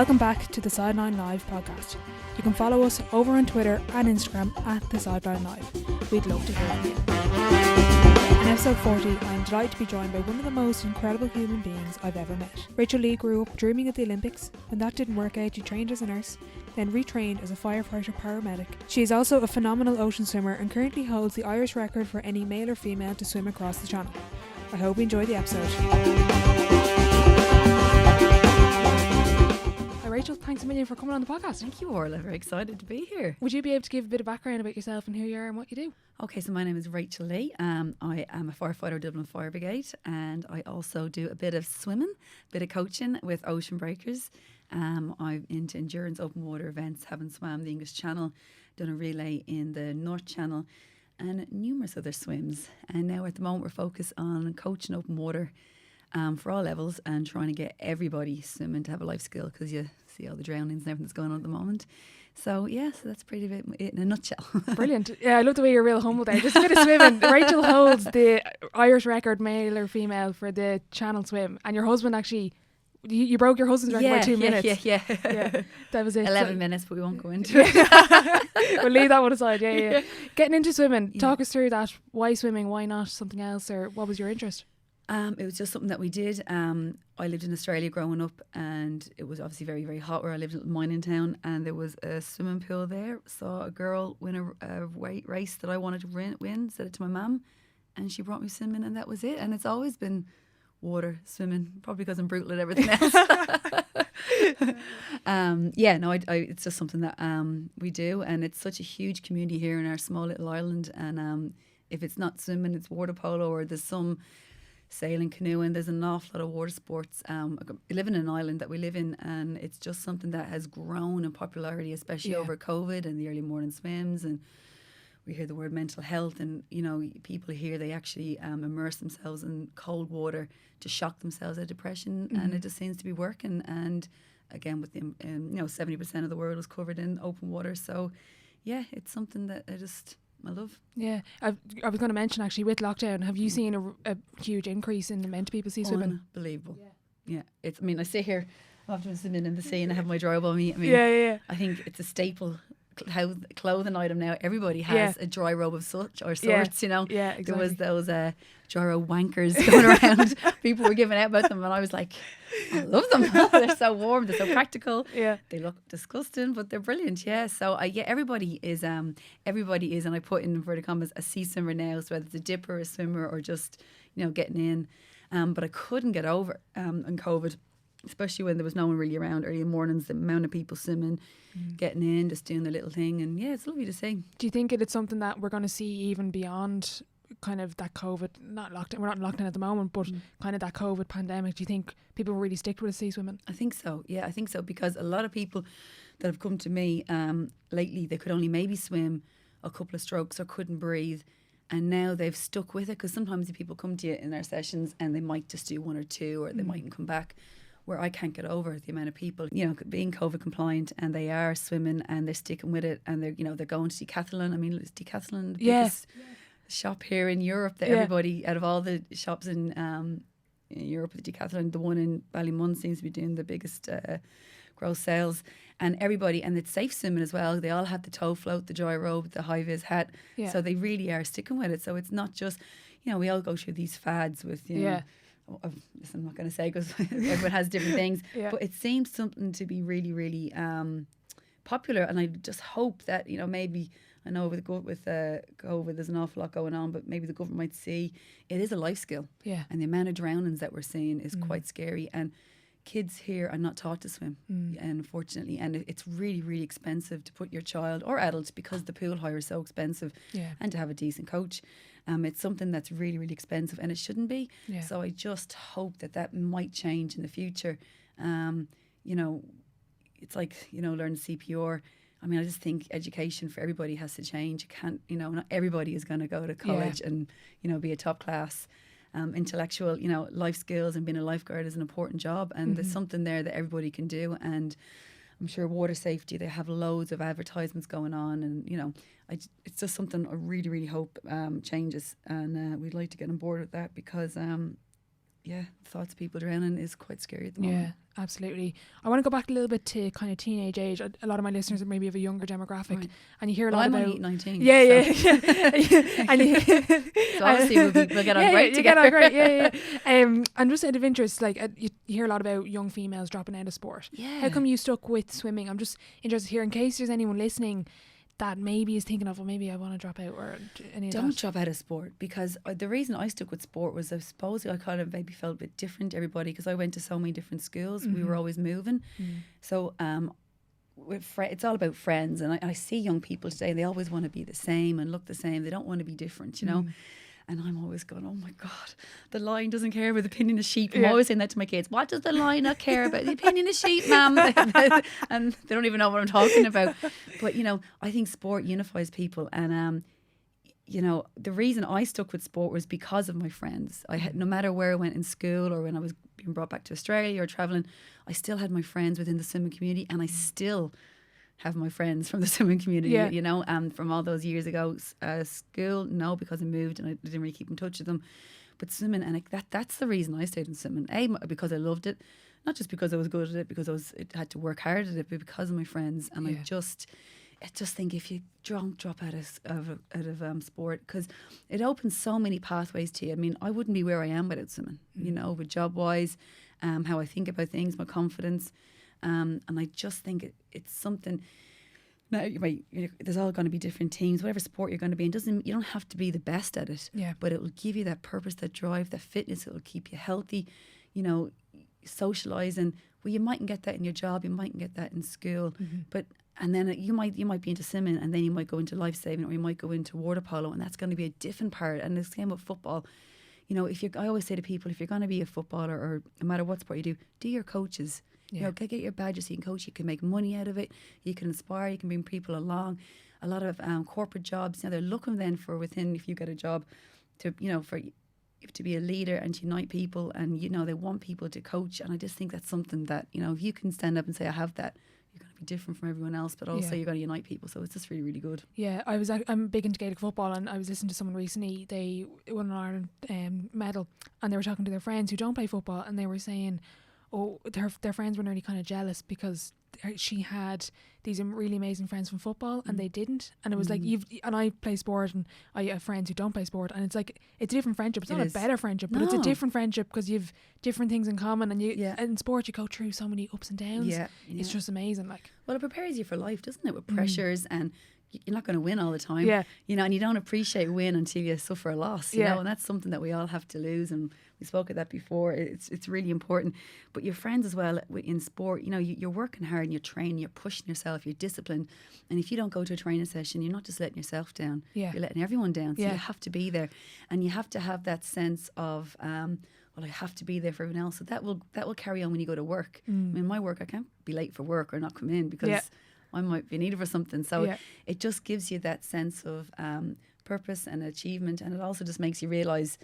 Welcome back to the Sideline Live podcast. You can follow us over on Twitter and Instagram at the Sideline Live. We'd love to hear from you. In episode 40, I'm delighted to be joined by one of the most incredible human beings I've ever met. Rachael Lee grew up dreaming of the Olympics. When that didn't work out, she trained as a nurse, then retrained as a firefighter paramedic. She is also a phenomenal ocean swimmer and currently holds the Irish record for any male or female to swim across the channel. I hope you enjoy the episode. Hi Rachel, thanks a million for coming on the podcast. Thank you, Orla. Very excited to be here. Would you be able to give a bit of background about yourself and who you are and what you do? Okay, so my name is Rachael Lee. I am a firefighter, Dublin Fire Brigade, and I also do a bit of swimming, a bit of coaching with ocean breakers. I'm into endurance open water events, having swam the English Channel, done a relay in the North Channel, and numerous other swims. And now at the moment we're focused on coaching open water for all levels and trying to get everybody swimming to have a life skill, because you see all the drownings and everything that's going on at the moment. So that's pretty bit it in a nutshell. Brilliant. Yeah, I love the way you're real humble there. Just a bit of swimming. Rachel holds the Irish record, male or female, for the channel swim, and your husband actually, you broke your husband's record by 2 minutes. Yeah. That was it. 11 minutes, but we won't go into it. We'll leave that one aside. Yeah. Getting into swimming, talk us through that. Why swimming? Why not something else? Or what was your interest? It was just something that we did. I lived in Australia growing up, and it was obviously very, very hot where I lived in a mining town, and there was a swimming pool there. Saw a girl win a race that I wanted to win, said it to my mum, and she brought me swimming, and that was it. And it's always been water, swimming, probably because I'm brutal at everything else. It's just something that we do, and it's such a huge community here in our small little island. And if it's not swimming, it's water polo, or there's some sailing, canoeing. There's an awful lot of water sports. We live in an island that we live in, and it's just something that has grown in popularity, especially over COVID and the early morning swims. And we hear the word mental health, and people here, they actually immerse themselves in cold water to shock themselves out of depression, and it just seems to be working. And again, with the 70% of the world is covered in open water, so it's something that I love. Yeah, I was going to mention actually, with lockdown, have you seen a huge increase in the amount of people see swimming? Unbelievable. Yeah. I sit here after swimming in the sea and I have my dry rub on me. I think it's a staple clothing item now. Everybody has a dry robe of sorts. Yeah, exactly. There was those dry robe wankers going around. People were giving out about them, and I was like, I love them. They're so warm, they're so practical. Yeah, they look disgusting, but they're brilliant. Yeah, so everybody is, and I put in inverted commas, a sea swimmer now. So whether it's a dipper, a swimmer, or just getting in. But I couldn't get over on COVID, especially when there was no one really around early mornings. The amount of people swimming, getting in, just doing their little thing, and it's lovely to see. Do you think it's something that we're going to see even beyond kind of that COVID, not lockdown? We're not in lockdown at the moment, but kind of that COVID pandemic. Do you think people will really stick with sea swimming? I think so. Yeah, I think so, because a lot of people that have come to me lately, they could only maybe swim a couple of strokes or couldn't breathe. And now they've stuck with it, because sometimes the people come to you in our sessions and they might just do one or two, or they mightn't come back. Where I can't get over the amount of people, being COVID compliant, and they are swimming and they're sticking with it, and they're going to Decathlon. I mean, it's Decathlon, the biggest shop here in Europe that everybody, out of all the shops in Europe, the Decathlon, the one in Ballymun seems to be doing the biggest gross sales. And everybody, and it's safe swimming as well. They all have the tow float, the dry robe, the high vis hat. Yeah. So they really are sticking with it. So it's not just, we all go through these fads with, I'm not going to say, because everyone has different things, but it seems something to be really, really popular. And I just hope that, maybe, I know with COVID there's an awful lot going on, but maybe the government might see it is a life skill. Yeah. And the amount of drownings that we're seeing is quite scary. And kids here are not taught to swim, unfortunately, and it's really, really expensive to put your child or adults, because the pool hire is so expensive, and to have a decent coach. It's something that's really, really expensive, and it shouldn't be. Yeah. So I just hope that might change in the future. It's like, learning CPR. I mean, I just think education for everybody has to change. You can't, not everybody is going to go to college and, be a top class intellectual, life skills, and being a lifeguard is an important job. And there's something there that everybody can do. And I'm sure water safety, they have loads of advertisements going on, and it's just something I really, really hope changes, and we'd like to get on board with that, because thoughts of people drowning is quite scary at the moment. Absolutely. I want to go back a little bit to kind of teenage age. A lot of my listeners are maybe of a younger demographic, and you hear a lot I'm about. only 19. Yeah. And so obviously we'll get on great together. Get on great. Yeah. And just out of interest, like you hear a lot about young females dropping out of sport. Yeah. How come you stuck with swimming? I'm just interested here in case there's anyone listening that maybe is thinking of, well, maybe I want to drop out or any of that. Don't drop out of sport, because the reason I stuck with sport was I suppose I kind of maybe felt a bit different to everybody because I went to so many different schools. We were always moving. So it's all about friends, and I see young people today, they always want to be the same and look the same. They don't want to be different, you know. And I'm always going, oh my God, the line doesn't care about the pin in the sheet. I'm always saying that to my kids. What does the line not care about? The pin in the sheet, ma'am. And they don't even know what I'm talking about. But, you know, I think sport unifies people. And, you know, the reason I stuck with sport was because of my friends. I had, no matter where I went in school or when I was being brought back to Australia or travelling, I still had my friends within the swimming community, and I still have my friends from the swimming community, you know, from all those years ago. School, no, because I moved and I didn't really keep in touch with them. But swimming, and that's the reason I stayed in swimming. Because I loved it, not just because I was good at it, because it had to work hard at it, but because of my friends. And I just think if you drop out of sport, because it opens so many pathways to you. I mean, I wouldn't be where I am without swimming, you know, with job wise, how I think about things, my confidence. And I just think it's something. Now, there's all going to be different teams, whatever sport you're going to be in. You don't have to be the best at it, but it will give you that purpose, that drive, that fitness. It will keep you healthy, you know, socialising. Well, you mightn't get that in your job, you mightn't get that in school, but and then you might be into swimming, and then you might go into life saving, or you might go into water polo, and that's going to be a different part. And the same with football. You know, I always say to people, if you're going to be a footballer, or no matter what sport you do your coaches. You know, get your badges so you can coach. You can make money out of it. You can inspire. You can bring people along. A lot of corporate jobs, you know, they're looking then for within, if you get a job, to, you know, to be a leader and to unite people, and, you know, they want people to coach. And I just think that's something that, you know, if you can stand up and say, I have that, you're going to be different from everyone else, but also you're going to unite people. So it's just really, really good. Yeah, I'm big into Gaelic football, and I was listening to someone recently. They won an Ireland medal, and they were talking to their friends who don't play football, and they were saying, oh, their friends were nearly kind of jealous because she had these really amazing friends from football and they didn't. And it was like, and I play sport, and I have friends who don't play sport, and it's like, it's a different friendship. It's not a better friendship, but it's a different friendship because you've different things in common, and in sport you go through so many ups and downs. It's just amazing. Like, well, it prepares you for life, doesn't it, with pressures, and you're not going to win all the time, you know, and you don't appreciate win until you suffer a loss, you know, and that's something that we all have to lose. And we spoke of that before. It's really important. But your friends as well in sport, you know, you're working hard and you're training, you're pushing yourself, you're disciplined. And if you don't go to a training session, you're not just letting yourself down, you're letting everyone down. So you have to be there, and you have to have that sense of well, I have to be there for everyone else. So that will carry on when you go to work. I mean, my work, I can't be late for work or not come in because I might be needed for something. So it just gives you that sense of purpose and achievement, and it also just makes you realise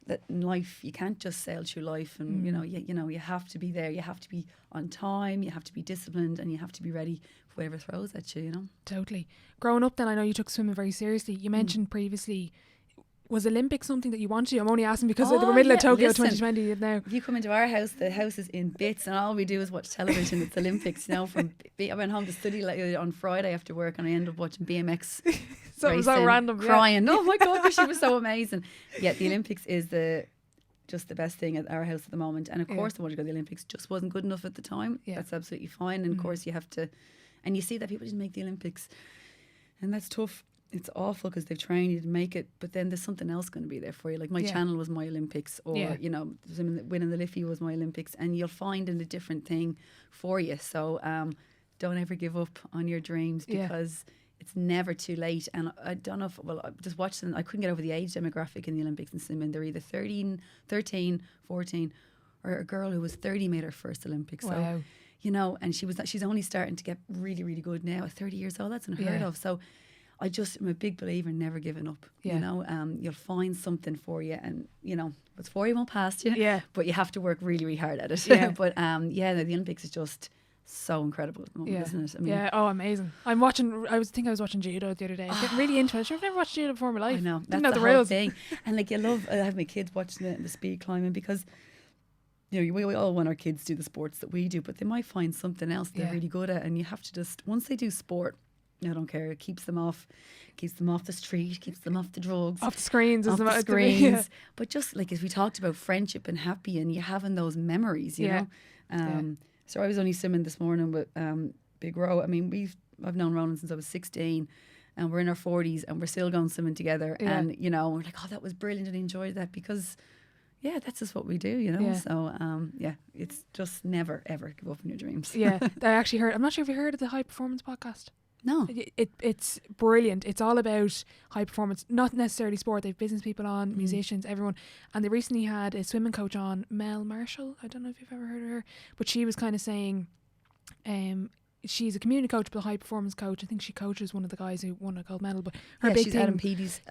that in life you can't just sail through life, and you know you have to be there, you have to be on time, you have to be disciplined, and you have to be ready for whatever throws at you, you know. Totally. Growing up then, I know you took swimming very seriously. You mentioned previously, was Olympics something that you wanted? I'm only asking because they were middle of Tokyo 2020 now. If you come into our house, the house is in bits, and all we do is watch television. It's Olympics, you know. I went home to study on Friday after work, and I ended up watching BMX. So it was so random, crying. Oh my God, she was so amazing. Yeah, the Olympics is just the best thing at our house at the moment. And of course, I wanted to go to the Olympics, just wasn't good enough at the time. That's absolutely fine. And of course, you have to, and you see that people didn't make the Olympics, and that's tough. It's awful because they've trained you to make it, but then there's something else going to be there for you. Like my channel was my Olympics, or you know, winning the Liffey was my Olympics, and you'll find in a different thing for you. So don't ever give up on your dreams, because it's never too late. And I don't know I just watched them. I couldn't get over the age demographic in the Olympics in swimming. They're either 13, 14, or a girl who was 30 made her first Olympics. Wow. So, you know, and she's only starting to get really, really good now at 30 years old. That's unheard of. So I'm a big believer in never giving up. You know, you'll find something for you, and you know, what's for you won't pass you. But you have to work really, really hard at it. But the Olympics is just so incredible at the moment, isn't it? I mean, amazing. I was watching judo the other day. I'm getting really into it. I've never watched judo before in my life. I know. Didn't That's know the the whole thing. And like, I have my kids watching it and the speed climbing, because you know, we all want our kids to do the sports that we do, but they might find something else they're Yeah. really good at, and you have to just, once they do sport, I don't care, it keeps them off the street, keeps them off the drugs, Off the screens. off is the about screens. Yeah. But just like as we talked about friendship and happy, and you having those memories, you Yeah. know. So I was only swimming this morning with Big Ro. I mean, I've known Ronan since I was 16, and we're in our 40s, and we're still going swimming together. Yeah. And you know, we're like, oh, that was brilliant, and I enjoyed that because, yeah, that's just what we do, you know. Yeah. So it's just never ever give up on your dreams. Yeah, I actually heard. I'm not sure if you heard of the High Performance podcast. No. It's brilliant. It's all about high performance, not necessarily sport. They have business people on, musicians, everyone. And they recently had a swimming coach on, Mel Marshall. I don't know if you've ever heard of her, but she was kind of saying, she's a community coach, but a high performance coach. I think she coaches one of the guys who won a gold medal. But her big she's thing, Adam Peaty's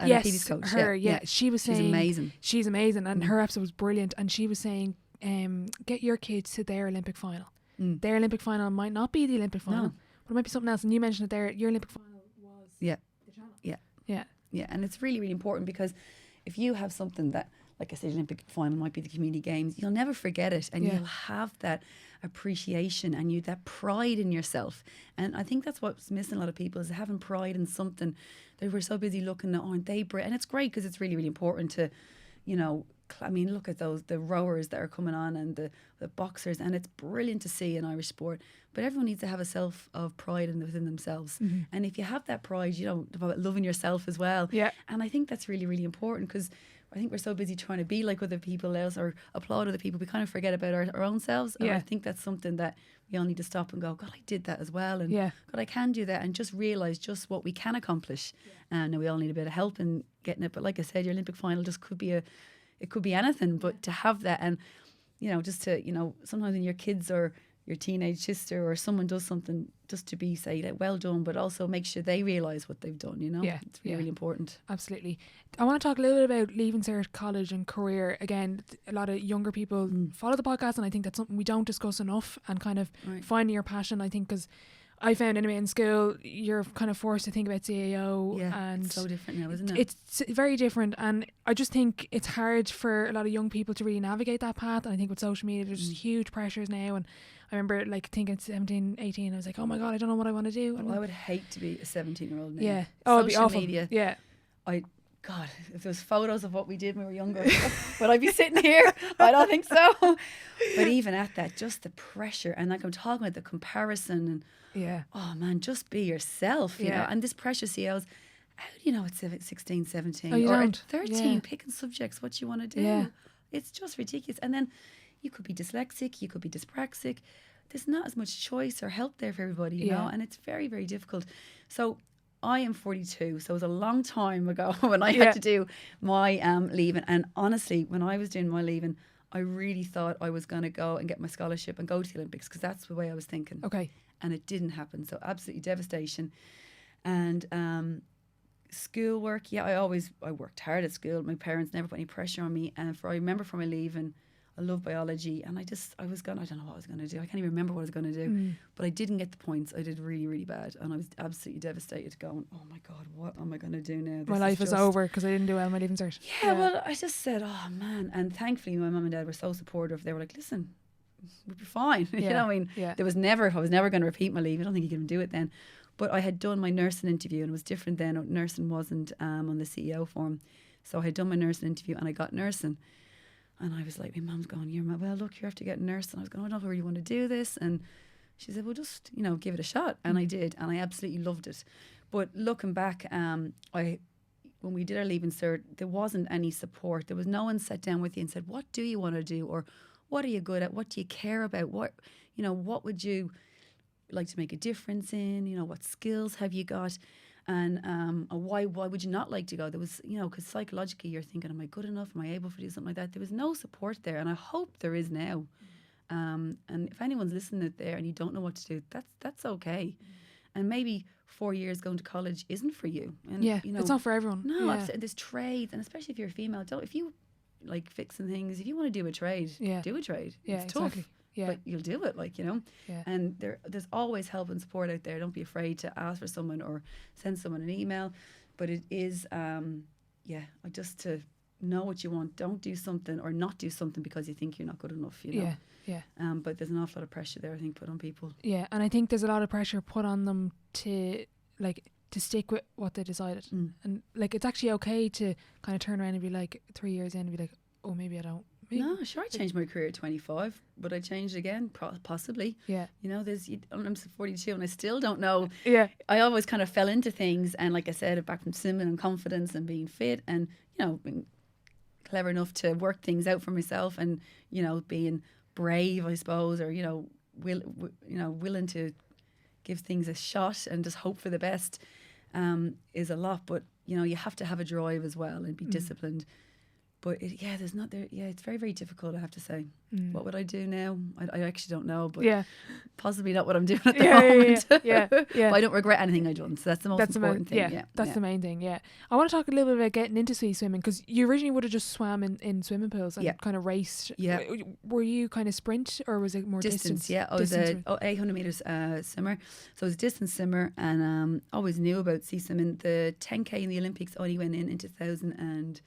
coach. Her, yeah. She was saying she's amazing. And her episode was brilliant. And she was saying, get your kids to their Olympic final. Their Olympic final might not be the Olympic final. No. But it might be something else, and you mentioned it there. Your Olympic final was the channel. Yeah, and it's really, really important because if you have something that, like I said, Olympic final might be the community games, you'll never forget it, and you'll have that appreciation and that pride in yourself. And I think that's what's missing a lot of people, is having pride in something. They were so busy looking at, aren't they great? And it's great because it's really, really important to, you know, I mean, look at the rowers that are coming on, and the boxers, and it's brilliant to see in Irish sport. But everyone needs to have a self of pride within themselves. And if you have that pride, you know, about loving yourself as well. Yeah. And I think that's really, really important, because I think we're so busy trying to be like other people else or applaud other people, we kind of forget about our own selves. And I think that's something that we all need to stop and go, God, I did that as well. And God, I can do that. And just realise just what we can accomplish. And we all need a bit of help in getting it. But like I said, your Olympic final just could be it could be anything, but to have that, and, you know, just to, you know, sometimes when your kids or your teenage sister or someone does something, just to be say that well done, but also make sure they realise what they've done, you know. It's really, really important. Absolutely. I want to talk a little bit about leaving cert, college and career. Again, a lot of younger people follow the podcast, and I think that's something we don't discuss enough, and kind of finding your passion, I think, because I found anyway in school you're kind of forced to think about CAO, and it's so different now, isn't it? It's very different, and I just think it's hard for a lot of young people to really navigate that path. And I think with social media there's huge pressures now, and I remember like thinking 17, 18, I was like, oh my God, I don't know what I want to do. Well, I would hate to be a 17-year-old now. Yeah. Oh, it'd be social awful. media. Yeah. God, if there was photos of what we did when we were younger, would I be sitting here? I don't think so. But even at that, just the pressure, and like I'm talking about the comparison, and oh man, just be yourself, you know. And this pressure, CEOs, how do you know it's 16, 17 you or don't. 13 picking subjects, what you want to do? Yeah. It's just ridiculous. And then you could be dyslexic, you could be dyspraxic. There's not as much choice or help there for everybody, you know, and it's very, very difficult. So I am 42, so it was a long time ago when I had to do my leaving. And honestly, when I was doing my leaving, I really thought I was going to go and get my scholarship and go to the Olympics, because that's the way I was thinking. Okay. And it didn't happen. So absolutely devastation. And schoolwork, I worked hard at school. My parents never put any pressure on me. And I remember from my leaving, I love biology, and I don't know what I was going to do. I can't even remember what I was going to do. But I didn't get the points. I did really, really bad. And I was absolutely devastated, going, oh my God, what am I going to do now? My life is over because I didn't do well in my leaving cert. Yeah, well, I just said, oh man. And thankfully my mum and dad were so supportive. They were like, listen, we'll be fine. You know, I mean, I was never going to repeat my leave. I don't think you can do it then. But I had done my nursing interview, and it was different then. Nursing wasn't on the CEO form. So I had done my nursing interview, and I got nursing. And I was like, my mum's going, well, look, you have to get nursed. And I was going, I don't really want to do this. And she said, well, just, you know, give it a shot. And I did. And I absolutely loved it. But looking back, when we did our leaving cert, there wasn't any support. There was no one sat down with you and said, what do you want to do? Or what are you good at? What do you care about? What would you like to make a difference in? You know, what skills have you got? And why would you not like to go? There was, you know, because psychologically you're thinking, am I good enough? Am I able to do something like that? There was no support there, and I hope there is now. And if anyone's listening out there and you don't know what to do, that's okay. And maybe 4 years going to college isn't for you. And, you know, it's not for everyone. No, there's trades, and especially if you're a female, if you like fixing things, if you want to do a trade, do a trade. Yeah, it's tough. Exactly. Yeah. But you'll do it, like, you know. Yeah. And there's always help and support out there. Don't be afraid to ask for someone or send someone an email. But it is, just to know what you want. Don't do something or not do something because you think you're not good enough, you know. Yeah. But there's an awful lot of pressure there, I think, put on people. Yeah, and I think there's a lot of pressure put on them to stick with what they decided. And like, it's actually okay to kind of turn around and be like 3 years in and be like, oh, maybe I don't. No, sure, I changed my career at 25, but I changed again, possibly. Yeah. You know, I'm 42 and I still don't know. Yeah. I always kind of fell into things, and like I said, back from swimming and confidence and being fit and, you know, being clever enough to work things out for myself and, you know, being brave, I suppose, or, you know, willing to give things a shot and just hope for the best is a lot. But, you know, you have to have a drive as well and be disciplined. But it's very, very difficult, I have to say. What would I do now? I actually don't know, but possibly not what I'm doing at the moment. Yeah. But I don't regret anything I've done, so that's the most important thing. That's the main thing, yeah. I want to talk a little bit about getting into sea swimming, because you originally would have just swam in swimming pools and kind of raced. Yeah. Were you kind of sprint, or was it more distance? Yeah, I was a 800 metres swimmer. So I was a distance swimmer, and always knew about sea swimming. The 10K in the Olympics only went in 2000 and...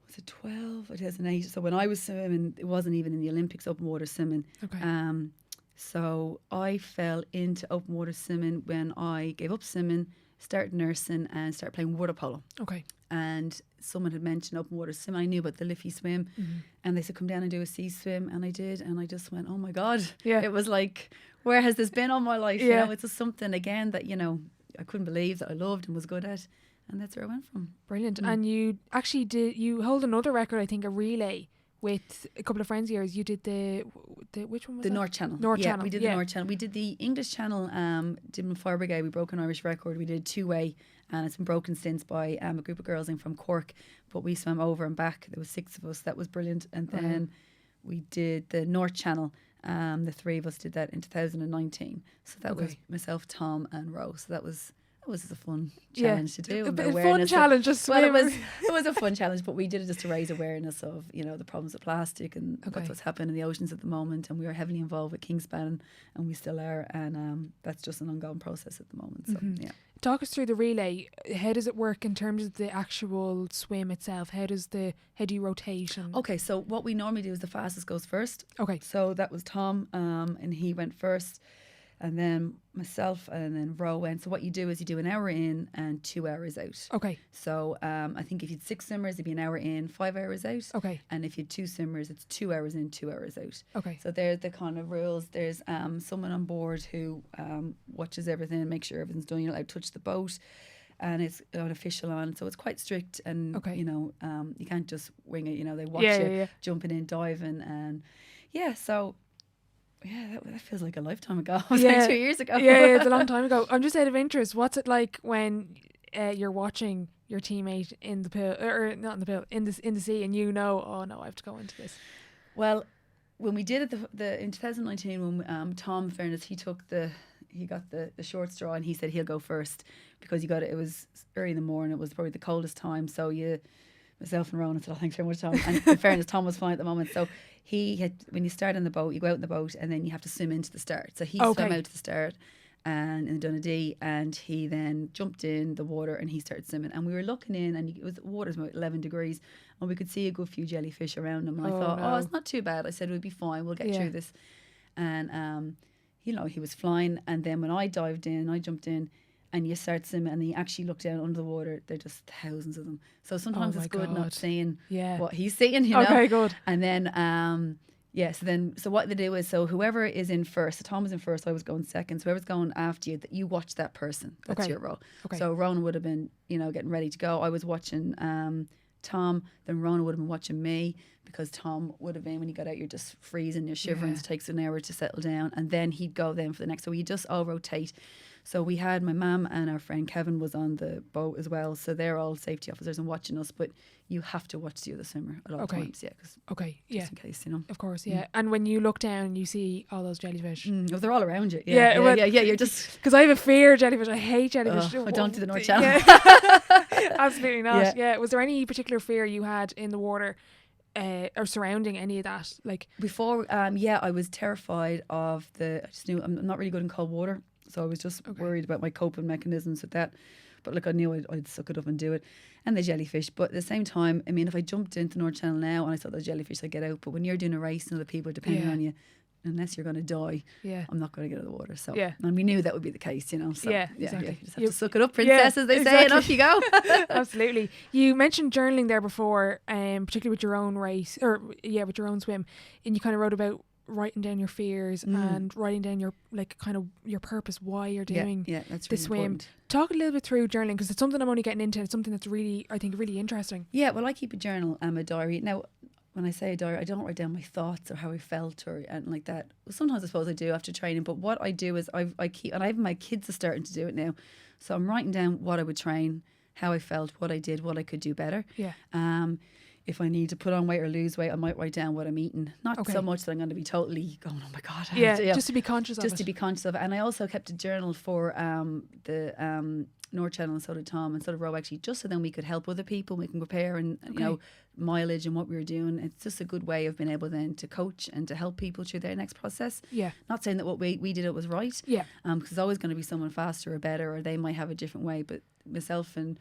Was it 12 or 2008? So when I was swimming, it wasn't even in the Olympics, open water swimming. Okay. So I fell into open water swimming when I gave up swimming, started nursing, and started playing water polo. Okay. And someone had mentioned open water swim. I knew about the Liffey swim, and they said, come down and do a sea swim. And I did, and I just went, oh my God. Yeah. It was like, where has this been all my life? You know, it's just something, again, that, you know, I couldn't believe that I loved and was good at. And that's where I went from. Brilliant. And you actually you hold another record, I think, a relay with a couple of friends of yours. You did the which one was the that? North Channel. North Channel. We did the North Channel. We did the English Channel, did Fire Brigade. We broke an Irish record. We did 2-way, and it's been broken since by a group of girls in from Cork. But we swam over and back. There was 6 of us. That was brilliant. And then we did the North Channel. The 3 of us did that in 2019. So that was myself, Tom, and Rose. So that was a fun challenge to do. A fun challenge, just swim. Well, it was a fun challenge, but we did it just to raise awareness of, you know, the problems of plastic and what's happening in the oceans at the moment. And we are heavily involved with Kingspan, and we still are. And that's just an ongoing process at the moment. So Talk us through the relay. How does it work in terms of the actual swim itself? How do you rotate? Okay, so what we normally do is the fastest goes first. Okay. So that was Tom, and he went first. And then myself, and then Ro went. So what you do is you do an hour in and 2 hours out. Okay. So I think if you had 6 swimmers, it'd be an hour in, 5 hours out. Okay. And if you had 2 swimmers, it's 2 hours in, 2 hours out. Okay. So there's the kind of rules. There's someone on board who watches everything, makes sure everything's done. You're not allowed to touch the boat. And it's an official on, so it's quite strict. And, you know, you can't just wing it. You know, they watch you jumping in, diving. And, so... Yeah, that feels like a lifetime ago. It was like 2 years ago. Yeah, it's a long time ago. I'm just out of interest. What's it like when you're watching your teammate in the pool, or not in the pool, in the sea, and you know, oh no, I have to go into this? Well, when we did it in 2019, when Tom, in fairness, he got the short straw, and he said he'll go first because it was early in the morning. It was probably the coldest time, so myself and Ronan said, thanks very much, Tom. And in fairness, Tom was fine at the moment. So when you start on the boat, you go out in the boat and then you have to swim into the start. So he swam out to the start and in Donaghadee, and he then jumped in the water and he started swimming. And we were looking in, and the water's about 11 degrees, and we could see a good few jellyfish around him. And I thought, it's not too bad. I said, we'll be fine. We'll get through this. And, you know, he was flying. And then when I jumped in, and you start swimming and you actually look down under the water, there are just thousands of them. So sometimes it's good not seeing what he's seeing, you know. Okay, good. And then, so what they do is, so whoever is in first, so Tom was in first, I was going second, so whoever's going after you, that you watch that person. That's your role. Okay. So Rona would have been, you know, getting ready to go. I was watching Tom, then Rona would have been watching me, because Tom would have been, when you got out, you're just freezing, you're shivering, it takes an hour to settle down, and then he'd go then for the next. So we just all rotate. So we had my mum and our friend Kevin was on the boat as well. So they're all safety officers and watching us. But you have to watch the other swimmer at all times. Yeah. Just in case, you know. Of course, yeah. And when you look down, you see all those jellyfish. They're all around you. Yeah. You're just... Because I have a fear of jellyfish. I hate jellyfish. I don't do the North Channel. Yeah. Absolutely not. Yeah. Was there any particular fear you had in the water? Or surrounding any of that, like before? I was terrified of I just knew I'm not really good in cold water, so I was just worried about my coping mechanisms with that. But look, I knew I'd suck it up and do it. And the jellyfish. But at the same time, I mean, if I jumped into North Channel now and I saw the jellyfish, I'd get out. But when you're doing a race and other people are depending on you, unless you're going to die, I'm not going to get out of the water. So, and we knew that would be the case, you know. So, exactly. You just have to suck it up, princess, as they say, and off you go. Absolutely. You mentioned journaling there before, particularly with your own race, or with your own swim, and you kind of wrote about writing down your fears and writing down your your purpose, why you're doing that's the really swim. important. Talk a little bit through journaling, because it's something I'm only getting into. It's something that's really, I think, really interesting. Yeah, well, I keep a journal, a diary. Now, when I say a diary, I don't write down my thoughts or how I felt or anything like that. Sometimes I suppose I do after training, but what I do is I keep, and I have my kids are starting to do it now. So I'm writing down what I would train, how I felt, what I did, what I could do better. Yeah. If I need to put on weight or lose weight, I might write down what I'm eating. Not so much that I'm going to be totally going, oh my God. Just to be conscious of it. Just to be conscious of it. And I also kept a journal for the North Channel, and so did Tom, and so did Ro, actually, just so then we could help other people. We can prepare and you know, mileage and what we were doing. It's just a good way of being able then to coach and to help people through their next process. Yeah. Not saying that what we did it was right. Yeah. Because there's always going to be someone faster or better, or they might have a different way. But myself and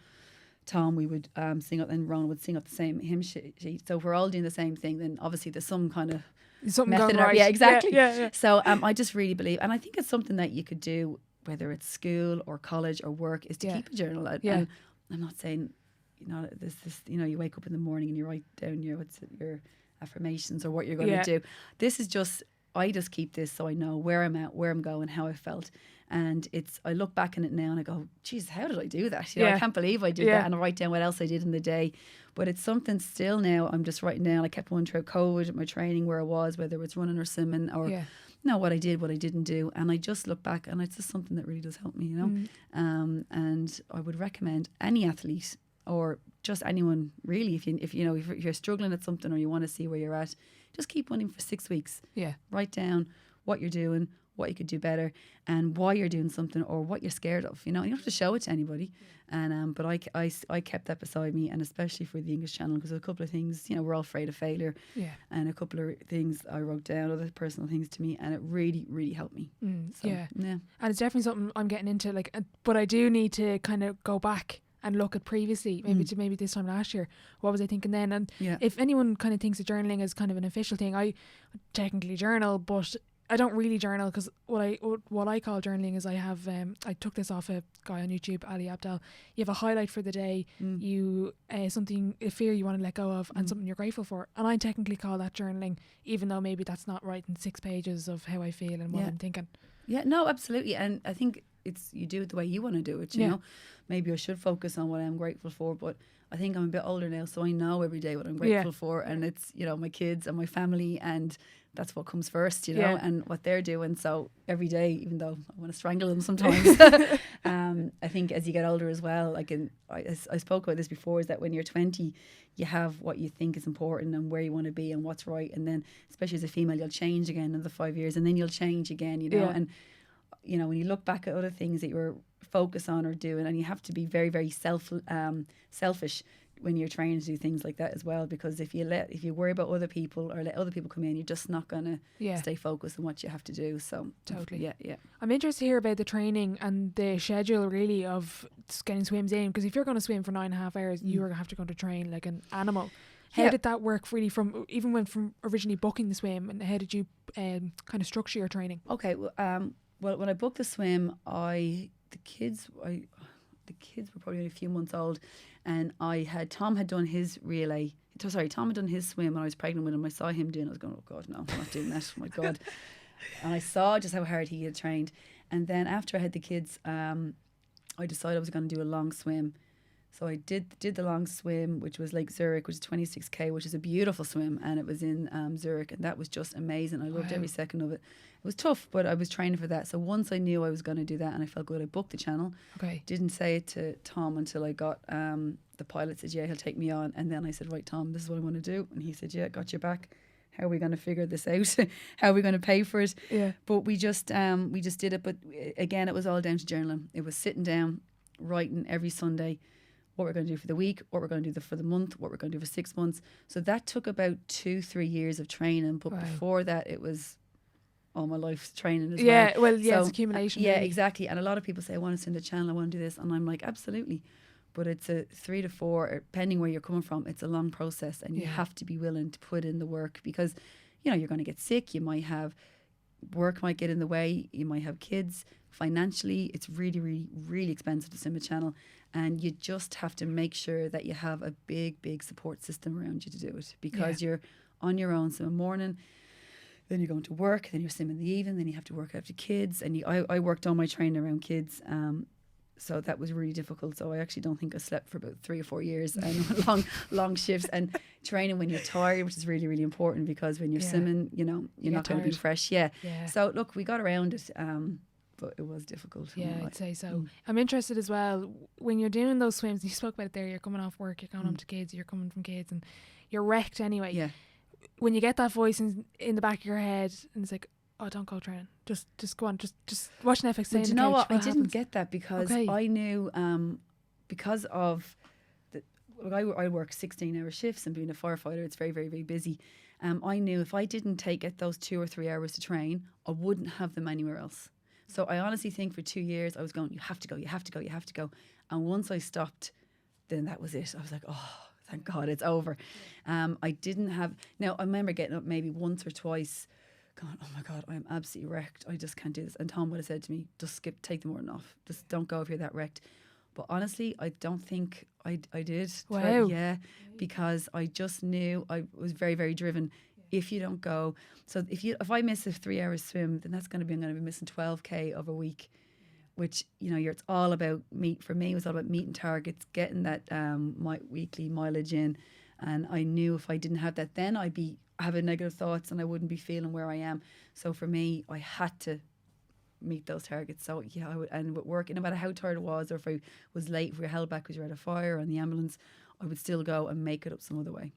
Tom, we would sing up, and Ron would sing up the same hymn sheet. So if we're all doing the same thing, then obviously there's some kind of something method. Going right. Yeah, exactly. Yeah. So I just really believe, and I think it's something that you could do, whether it's school or college or work, is to keep a journal. And I'm not saying, you know, this you know, you wake up in the morning and you write down your affirmations or what you're going to do. This is just, I just keep this so I know where I'm at, where I'm going, how I felt. And I look back on it now and I go, geez, how did I do that? You know, I can't believe I did that. And I write down what else I did in the day. But it's something still now I'm just writing down. I kept one throughout COVID, my training, where I was, whether it's running or swimming or what I did, what I didn't do. And I just look back and it's just something that really does help me, you know. And I would recommend any athlete or just anyone really, if you're struggling at something or you want to see where you're at, just keep one in for 6 weeks. Yeah. Write down what you're doing, what you could do better, and why you're doing something or what you're scared of. You know, you don't have to show it to anybody. And but I kept that beside me, and especially for the English Channel, because a couple of things, you know, we're all afraid of failure. Yeah. And a couple of things I wrote down, other personal things to me, and it really, really helped me. Yeah. And it's definitely something I'm getting into. Like, but I do need to kind of go back and look at previously, maybe this time last year, what was I thinking then? And if anyone kind of thinks of journaling as kind of an official thing, I technically journal, but I don't really journal, because what I call journaling is I have I took this off a guy on YouTube, Ali Abdal. You have a highlight for the day, you something, a fear you want to let go of, and something you're grateful for, and I technically call that journaling, even though maybe that's not writing 6 pages of how I feel and what I'm thinking. Yeah, no, absolutely. And I think you do it the way you want to do it, you know. Maybe I should focus on what I'm grateful for, but I think I'm a bit older now, so I know every day what I'm grateful for, and it's, you know, my kids and my family, and that's what comes first, you know, and what they're doing. So every day, even though I want to strangle them sometimes, I think as you get older as well, like I spoke about this before, is that when you're 20, you have what you think is important and where you want to be and what's right, and then especially as a female, you'll change again in the 5 years, and then you'll change again, you know, and you know, when you look back at other things that you were focused on or doing, and you have to be very, very selfish when you're trying to do things like that as well, because if you worry about other people or let other people come in, you're just not gonna stay focused on what you have to do. So totally, yeah. I'm interested to hear about the training and the schedule really of getting swims in, because if you're going to swim for 9.5 hours, you are going to have to go to train like an animal. How did that work really from originally booking the swim, and how did you kind of structure your training? Okay, well, when I booked the swim, the kids were probably only a few months old, and Tom had done his relay. Tom had done his swim when I was pregnant with him. I saw him doing it. I was going, oh God, no, I'm not doing that. Oh my God. And I saw just how hard he had trained. And then after I had the kids, I decided I was going to do a long swim. So I did the long swim, which was Lake Zurich, which is 26k, which is a beautiful swim, and it was in Zurich, and that was just amazing. I loved every second of it. It was tough, but I was training for that. So once I knew I was going to do that and I felt good, I booked the channel. Okay. Didn't say it to Tom until I got the pilot said, yeah, he'll take me on. And then I said, right, Tom, this is what I want to do. And he said, yeah, got your back. How are we going to figure this out? How are we going to pay for it? Yeah. But we just did it. But again, it was all down to journaling. It was sitting down, writing every Sunday what we're going to do for the week, what we're going to do for the month, what we're going to do for 6 months. So that took about 2-3 years of training. But before that, it was all my life's training as well. Yeah, well, yeah, it's accumulation. Yeah, really. exactly. And a lot of people say, I want to swim the channel, I want to do this. And I'm like, absolutely. But it's a 3 to 4, depending where you're coming from, it's a long process. And you have to be willing to put in the work because, you know, you're going to get sick. You might have work might get in the way. You might have kids. Financially, it's really, really, really expensive to swim a channel. And you just have to make sure that you have a big, big support system around you to do it because you're on your own. So in the morning, then you're going to work, then you're swimming in the evening, then you have to work after kids. And I worked all my training around kids. So that was really difficult. So I actually don't think I slept for about 3 or 4 years and long shifts and training when you're tired, which is really, really important because when you're swimming, you know, you're not going to be fresh. Yeah. So look, we got around it, but it was difficult. Yeah, I'd say so. I'm interested as well, when you're doing those swims, you spoke about it there, you're coming off work, you're going home to kids, you're coming from kids and you're wrecked anyway. Yeah. When you get that voice in the back of your head and it's like, oh, don't go training. Just go on. Just watch Netflix. Well, do you know what? I didn't get that because I knew because of I work 16-hour shifts and being a firefighter, it's very, very, very busy. I knew if I didn't get those 2 or 3 hours to train, I wouldn't have them anywhere else. So I honestly think for 2 years I was going, you have to go, you have to go, you have to go. And once I stopped, then that was it. I was like, oh, thank God it's over. I didn't have. Now I remember getting up maybe once or twice, going, oh my God, I'm absolutely wrecked. I just can't do this. And Tom would have said to me, just take the morning off. Just don't go if you're that wrecked. But honestly, I don't think I did. Wow. Yeah, because I just knew I was very, very driven. If you don't go, so if I miss a 3 hour swim, then I'm going to be missing 12K of a week, which, you know, it's all about for me, it was all about meeting targets, getting that my weekly mileage in. And I knew if I didn't have that, then I'd be having negative thoughts and I wouldn't be feeling where I am. So for me, I had to meet those targets. So yeah, I would, and with work, no matter how tired I was, or if I was late, if we were held back because you were at a fire or in the ambulance, I would still go and make it up some other way.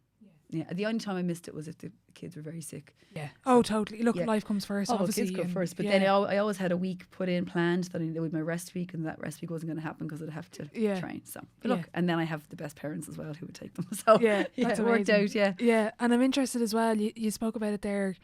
Yeah. The only time I missed it was if the kids were very sick. Yeah. So, totally. Look, life comes first. Obviously, kids go first. But then I always had a week put in planned that I knew with my rest week, and that rest week wasn't going to happen because I'd have to train. So, but look, and then I have the best parents as well who would take them. So that's it worked out. Yeah. Yeah, and I'm interested as well. You spoke about it there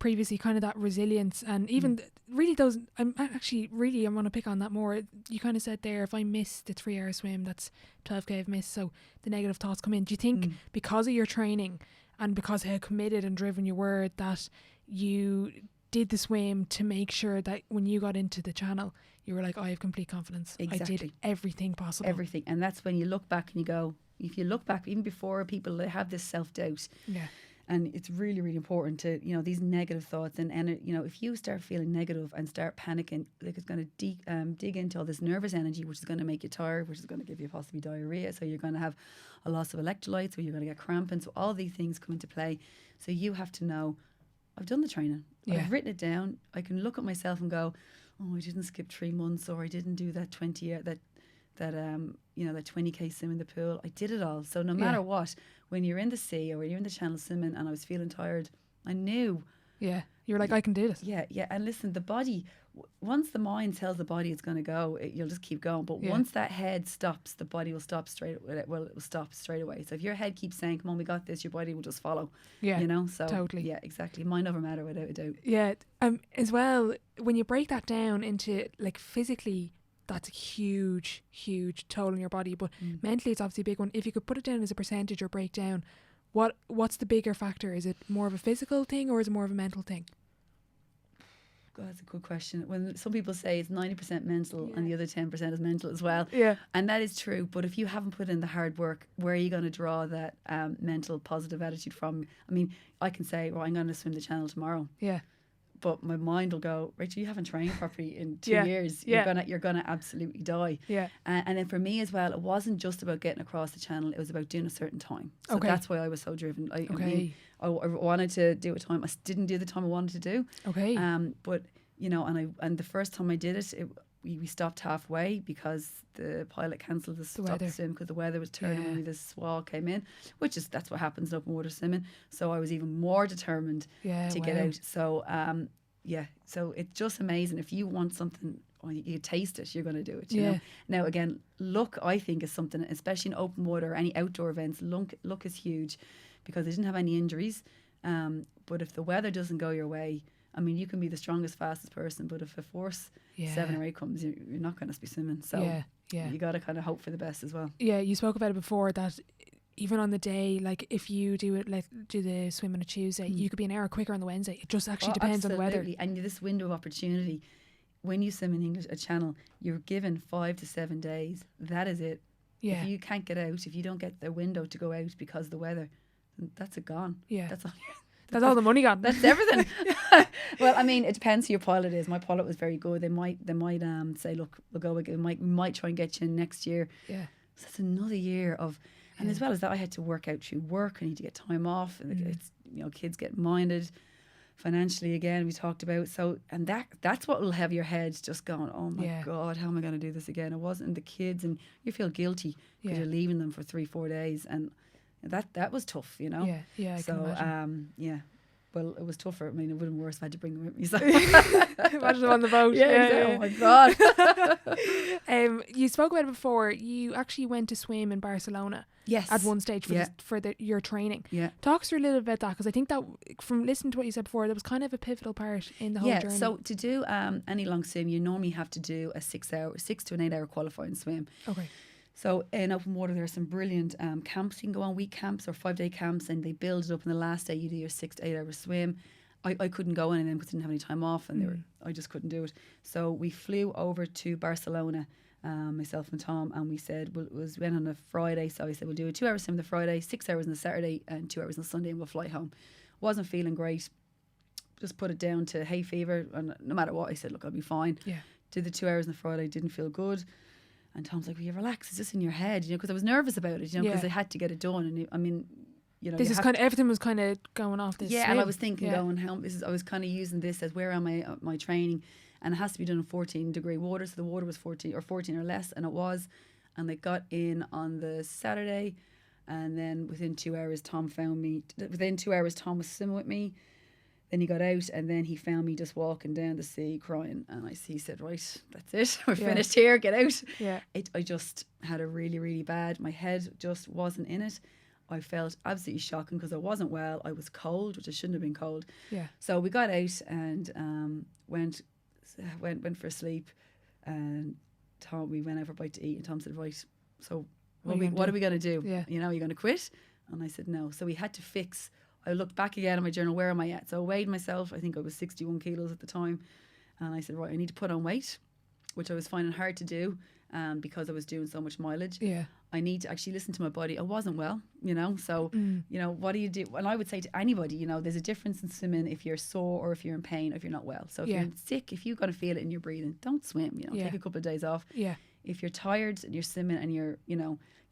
previously, kind of that resilience, and even really those. I want to pick on that more. You kind of said there, if I miss the 3 hour swim, that's 12K I've missed. So the negative thoughts come in. Do you think because of your training and because how committed and driven you were, that you did the swim to make sure that when you got into the channel, you were like, I have complete confidence. Exactly. I did everything possible. Everything. And that's when you look back and you go, if you look back, even before people, they have this self-doubt. Yeah. And it's really, really important to, you know, these negative thoughts. And you know, if you start feeling negative and start panicking, like it's going to dig into all this nervous energy, which is going to make you tired, which is going to give you possibly diarrhea. So you're going to have a loss of electrolytes, or you're going to get cramping. So all these things come into play. So you have to know, I've done the training. Yeah. I've written it down. I can look at myself and go, oh, I didn't skip 3 months, or I didn't do that 20K swim in the pool. I did it all. So no matter what, when you're in the sea or when you're in the channel swimming and I was feeling tired, I knew. Yeah. You're like, I can do this. Yeah. Yeah. And listen, the body, once the mind tells the body it's going to go, you'll just keep going. But once that head stops, the body will stop straight. Well, it will stop straight away. So if your head keeps saying, come on, we got this, your body will just follow. Yeah. You know? So totally. Yeah, exactly. Mind over matter without a doubt. Yeah. As well, when you break that down into like physically, that's a huge, huge toll on your body. But mentally, it's obviously a big one. If you could put it down as a percentage or breakdown, what's the bigger factor? Is it more of a physical thing or is it more of a mental thing? God, that's a good question. When some people say it's 90% mental and the other 10% is mental as well. Yeah. And that is true. But if you haven't put in the hard work, where are you going to draw that mental positive attitude from? I mean, I can say, well, I'm going to swim the channel tomorrow. Yeah. But my mind will go, Rachel, you haven't trained properly in 2 years. You're gonna absolutely die. Yeah. And then for me as well, it wasn't just about getting across the channel. It was about doing a certain time. So that's why I was so driven. I mean, I wanted to do a time. I didn't do the time I wanted to do. Okay. But you know, and the first time I did it, we stopped halfway because the pilot cancelled the swim because the weather was turning when the swell came in, that's what happens in open water swimming. So I was even more determined to get out. So so it's just amazing. If you want something, or you taste it, you're going to do it. You know? Now again, look, I think is something, especially in open water or any outdoor events. Look is huge because I didn't have any injuries. But if the weather doesn't go your way, I mean, you can be the strongest, fastest person, but if a force 7 or 8 comes, you're not going to be swimming. So you got to kind of hope for the best as well. Yeah, you spoke about it before that even on the day, like if you do the swim on a Tuesday, you could be an hour quicker on the Wednesday. It just actually depends on the weather. And this window of opportunity, when you swim in English, a channel, you're given 5 to 7 days. That is it. Yeah. If you can't get out, if you don't get the window to go out because of the weather, then that's it gone. Yeah. That's all. That's all the money gone. That's everything. Well, I mean, it depends who your pilot is. My pilot was very good. They might say, look, we'll go again. We might try and get you in next year. Yeah. So that's another year of, and as well as that, I had to work out through work. I need to get time off, and it's, kids get minded financially again. We talked about and that's what will have your head just going, oh my God, how am I going to do this again? It wasn't the kids, and you feel guilty because you're leaving them for 3-4 days, and that was tough, Yeah, I can imagine. Well, it was tougher. I mean, it would have been worse if I had to bring them with me. So. Imagine them on the boat. Oh my God. You spoke about it before. You actually went to swim in Barcelona. Yes. At one stage for your training. Yeah. Talk us through a little bit about that, because I think that from listening to what you said before, that was kind of a pivotal part in the whole journey. Yeah, so to do any long swim, you normally have to do a 6 to an 8 hour qualifying swim. Okay. So in open water, there are some brilliant camps. You can go on week camps or 5-day camps, and they build it up. And the last day, you do your 6 to 8 hour swim. I couldn't go in because I didn't have any time off, and I just couldn't do it. So we flew over to Barcelona, myself and Tom, and we said, went on a Friday. So I said, we'll do a 2 hour swim the Friday, 6 hours on the Saturday, and 2 hours on the Sunday, and we'll fly home. Wasn't feeling great. Just put it down to hay fever, and no matter what, I said, look, I'll be fine. Yeah. Did the 2 hours on the Friday, didn't feel good. And Tom's like, will you relax? It's just in your head, because I was nervous about it, because I had to get it done. And I mean, this is kind of, everything was kind of going off this. Yeah, swim. and I was thinking, I was kind of using this as where am I my training, and it has to be done in 14-degree water. So the water was 14 or less, and it was. And they got in on the Saturday, and then within 2 hours, Tom found me. Within 2 hours, Tom was swimming with me. Then he got out, and then he found me just walking down the sea crying. And he said, right, that's it. We're finished here. Get out. Yeah. I just had a really, really bad. My head just wasn't in it. I felt absolutely shocking because I wasn't well. I was cold, which I shouldn't have been cold. Yeah. So we got out and went for a sleep. And we went out for a bite to eat. And Tom said, right, so what are we going to do? Yeah. You're going to quit? And I said, no. So we had to fix. I looked back again at my journal, where am I at? So I weighed myself, I think I was 61 kilos at the time. And I said, right, I need to put on weight, which I was finding hard to do because I was doing so much mileage. Yeah. I need to actually listen to my body. I wasn't well, so, what do you do? And I would say to anybody, there's a difference in swimming if you're sore or if you're in pain or if you're not well. So if you're sick, if you're going to feel it in your breathing, don't swim, take a couple of days off. Yeah. If you're tired and you're swimming and you're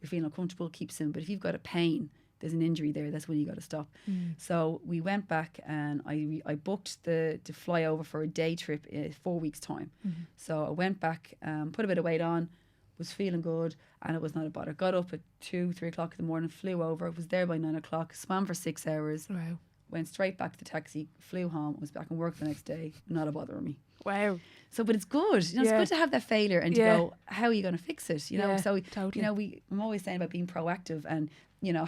feeling uncomfortable, keep swimming. But if you've got a pain, there's an injury there, that's when you got to stop. So we went back, and I booked to fly over for a day trip in 4 weeks time. So I went back, put a bit of weight on, was feeling good, and it was not a bother. Got up at 2-3 o'clock in the morning, flew over, was there by 9 o'clock, swam for 6 hours. Wow. Went straight back to the taxi, flew home, was back in work the next day, not a bother with me. Wow. So, but it's good. It's good to have that failure and to go, how are you going to fix it? So, totally. I'm always saying about being proactive and,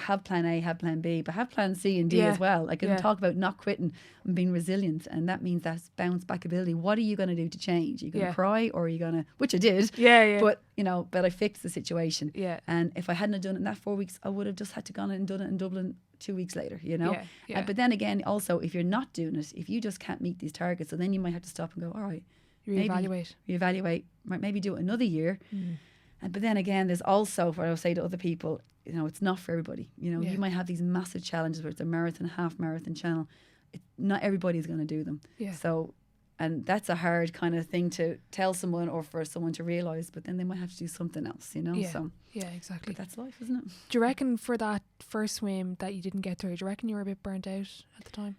have plan A, have plan B, but have plan C and D as well. Like, I can talk about not quitting and being resilient, and that means that's bounce back ability. What are you going to do to change? Are you going to cry, or are you going to, which I did. Yeah. But, but I fixed the situation. Yeah. And if I hadn't have done it in that 4 weeks, I would have just had to gone and done it in Dublin 2 weeks later, Yeah. But then again, also, if you're not doing it, if you just can't meet these targets, so then you might have to stop and go, all right, reevaluate, might maybe do it another year. But then again, there's also what I would say to other people, it's not for everybody. You might have these massive challenges where it's a marathon, half marathon channel. Not everybody's going to do them. Yeah. So, and that's a hard kind of thing to tell someone or for someone to realise, but then they might have to do something else, Yeah. So, yeah, exactly. But that's life, isn't it? Do you reckon for that first swim that you didn't get through, do you reckon you were a bit burnt out at the time?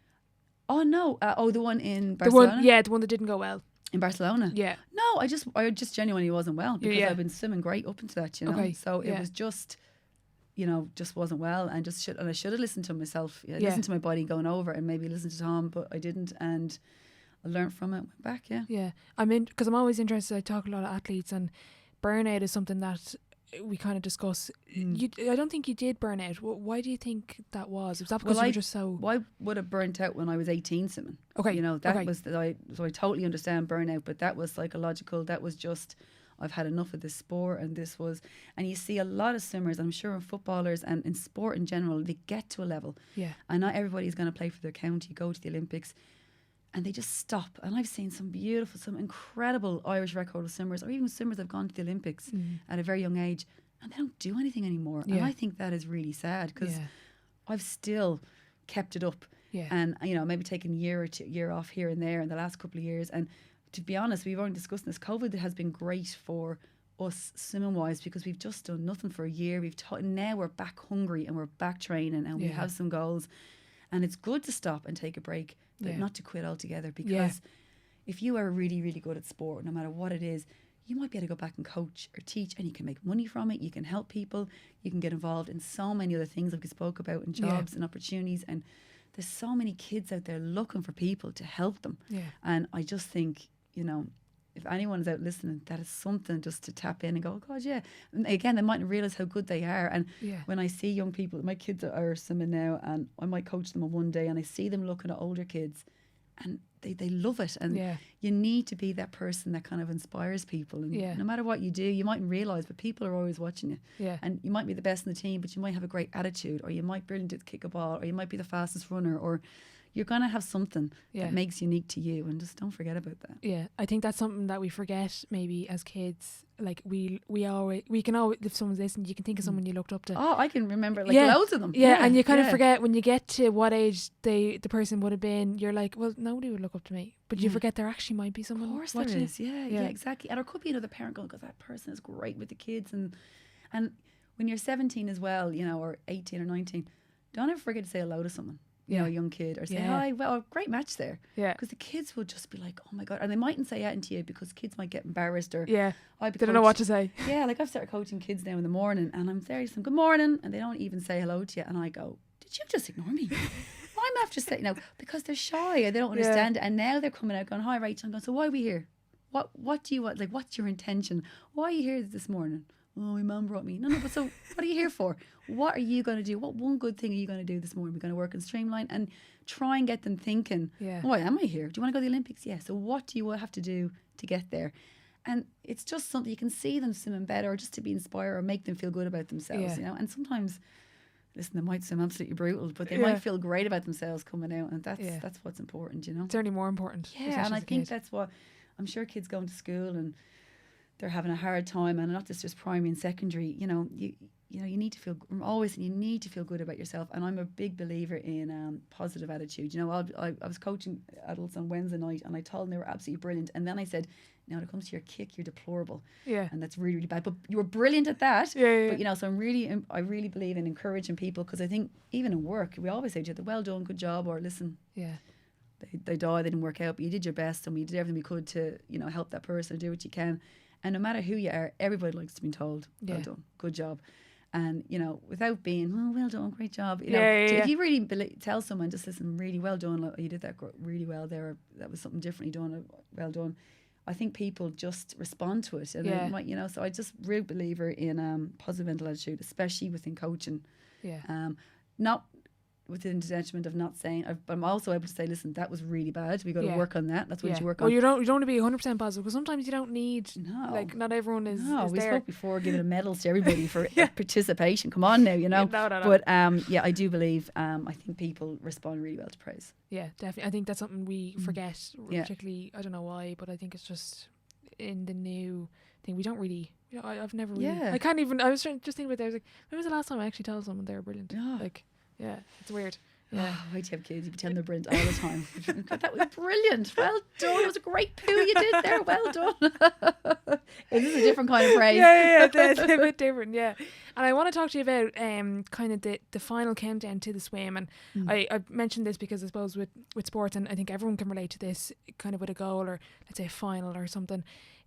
Oh, no. The one in Barcelona? The one that didn't go well. In Barcelona? Yeah. No, I just genuinely wasn't well because I've been swimming great up into that, Okay. So it was just, just wasn't well, and I should have listened to myself. Listened to my body going over, and maybe listened to Tom, but I didn't, and I learned from it, went back, Yeah. Because I'm always interested, I talk to a lot of athletes, and burnout is something that we kind of discuss. I don't think you did burn out. Why do you think that was? Was that because Well, you were just so... I would have burnt out when I was 18, Simon. Okay. You know, that was, so I totally understand burnout, but that was psychological. That was just, I've had enough of this sport, and this was, and you see a lot of swimmers, I'm sure, in footballers and in sport in general, they get to a level. Yeah. And not everybody's going to play for their county, go to the Olympics, and they just stop. And I've seen some beautiful, some incredible Irish record swimmers, or even swimmers that have gone to the Olympics at a very young age, and they don't do anything anymore. Yeah. And I think that is really sad, because I've still kept it up. Yeah. And, you know, maybe taken a year off here and there in the last couple of years. And to be honest, we've already discussed this. COVID has been great for us swimming wise, because we've just done nothing for a year. Now we're back hungry and we're back training, and we have some goals. And it's good to stop and take a break, but not to quit altogether, because if you are really, really good at sport, no matter what it is, you might be able to go back and coach or teach, and you can make money from it. You can help people. You can get involved in so many other things like we spoke about, in jobs and opportunities. And there's so many kids out there looking for people to help them. Yeah. And I just think, you know, if anyone's out listening, that is something just to tap in and go, oh God, yeah. And again, they mightn't realise how good they are. And when I see young people, my kids are swimming now, and I might coach them on one day, and I see them looking at older kids, and they love it. And you need to be that person that kind of inspires people. And no matter what you do, you mightn't realise, but people are always watching you. Yeah. And you might be the best in the team, but you might have a great attitude, or you might be brilliant at kick a ball, or you might be the fastest runner, or you're going to have something that makes unique to you, and just don't forget about that. Yeah, I think that's something that we forget maybe as kids. Like we can always, if someone's listening, you can think of someone you looked up to. Oh, I can remember loads of them. Yeah, and you kind of forget when you get to what age the person would have been. You're like, well, nobody would look up to me, but you forget there actually might be someone. Of course there is. Yeah, exactly. And there could be another parent going, because that person is great with the kids, and when you're 17 as well, you know, or 18 or 19, don't ever forget to say hello to someone. You know, a young kid, or say, hi, well, great match there. Yeah. Because the kids will just be like, oh my God. And they mightn't say anything to you, because kids might get embarrassed, or they don't know what to say. Yeah, like I've started coaching kids now in the morning, and I'm there saying, good morning, and they don't even say hello to you. And I go, did you just ignore me? I'm after saying, no, because they're shy, and they don't understand it. And now they're coming out going, hi, Rachel. I'm going, so why are we here? What do you want? Like, what's your intention? Why are you here this morning? Oh, my mum brought me. No, but so what are you here for? What are you going to do? What one good thing are you going to do this morning? We're going to work and streamline, and try and get them thinking, why am I here? Do you want to go to the Olympics? Yeah. So what do you have to do to get there? And it's just something you can see them swimming better, or just to be inspired, or make them feel good about themselves, you know. And sometimes, listen, they might swim absolutely brutal, but they might feel great about themselves coming out, and that's what's important, you know. It's only more important. Yeah, and I think that's what, I'm sure kids going to school and they're having a hard time, and not just primary and secondary, you know, you need to feel, you need to feel good about yourself. And I'm a big believer in positive attitude. You know, I was coaching adults on Wednesday night, and I told them they were absolutely brilliant. And then I said, now when it comes to your kick, you're deplorable. Yeah. And that's really, really bad. But you were brilliant at that. Yeah. But, you know, so I really believe in encouraging people, because I think even in work, we always say to you, well done, good job, or listen. Yeah. They died, they didn't work out, but you did your best, and we did everything we could to, you know, help that person, do what you can. And no matter who you are, everybody likes to be told, well done, good job. And, you know, without being, oh, well done, great job. You know, if you really tell someone, just listen, really well done, like, you did that really well there, that was something differently done, well done. I think people just respond to it. And it might, you know, so I just real believer in positive mental attitude, especially within coaching. Yeah. Not within the detriment of not saying, but I'm also able to say, listen, that was really bad. We got to work on that. That's what you work on. Well, you don't want to be 100% positive, because sometimes you don't need. No, like not everyone is. No, is we there. spoke before giving medals to everybody for participation. Come on now, you know. No. But I do believe. I think people respond really well to praise. Yeah, definitely. I think that's something we forget, particularly. I don't know why, but I think it's just in the new thing. We don't really. You know, I've never really. Yeah. I can't even. I was just thinking about that. I was like, when was the last time I actually told someone they were brilliant? Yeah. Like. Yeah, it's weird. Yeah, why do you have kids? You pretend they're brilliant all the time. God, that was brilliant. Well done. It was a great poo you did there. Well done. Is this a different kind of praise? Yeah, it's a bit different. Yeah, and I want to talk to you about kind of the final countdown to the swim. And I mentioned this because I suppose with sports, and I think everyone can relate to this, kind of with a goal, or let's say a final or something,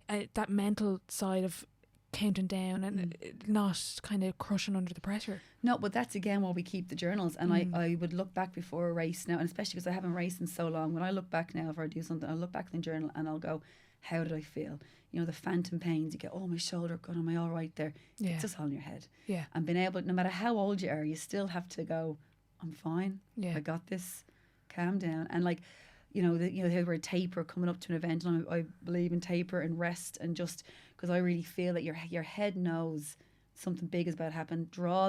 that mental side of counting down and not kind of crushing under the pressure. No, but that's again why we keep the journals. And I would look back before a race now, and especially because I haven't raced in so long, when I look back now, if I do something, I'll look back in the journal and I'll go, how did I feel? You know, the phantom pains, you get, oh, my shoulder, God, am I all right there? Yeah. It's just all in your head. Yeah. And being able, no matter how old you are, you still have to go, I'm fine. Yeah. I got this. Calm down. And like, you know, the word taper coming up to an event, and I believe in taper and rest, and just because I really feel that your head knows something big is about to happen. Drawing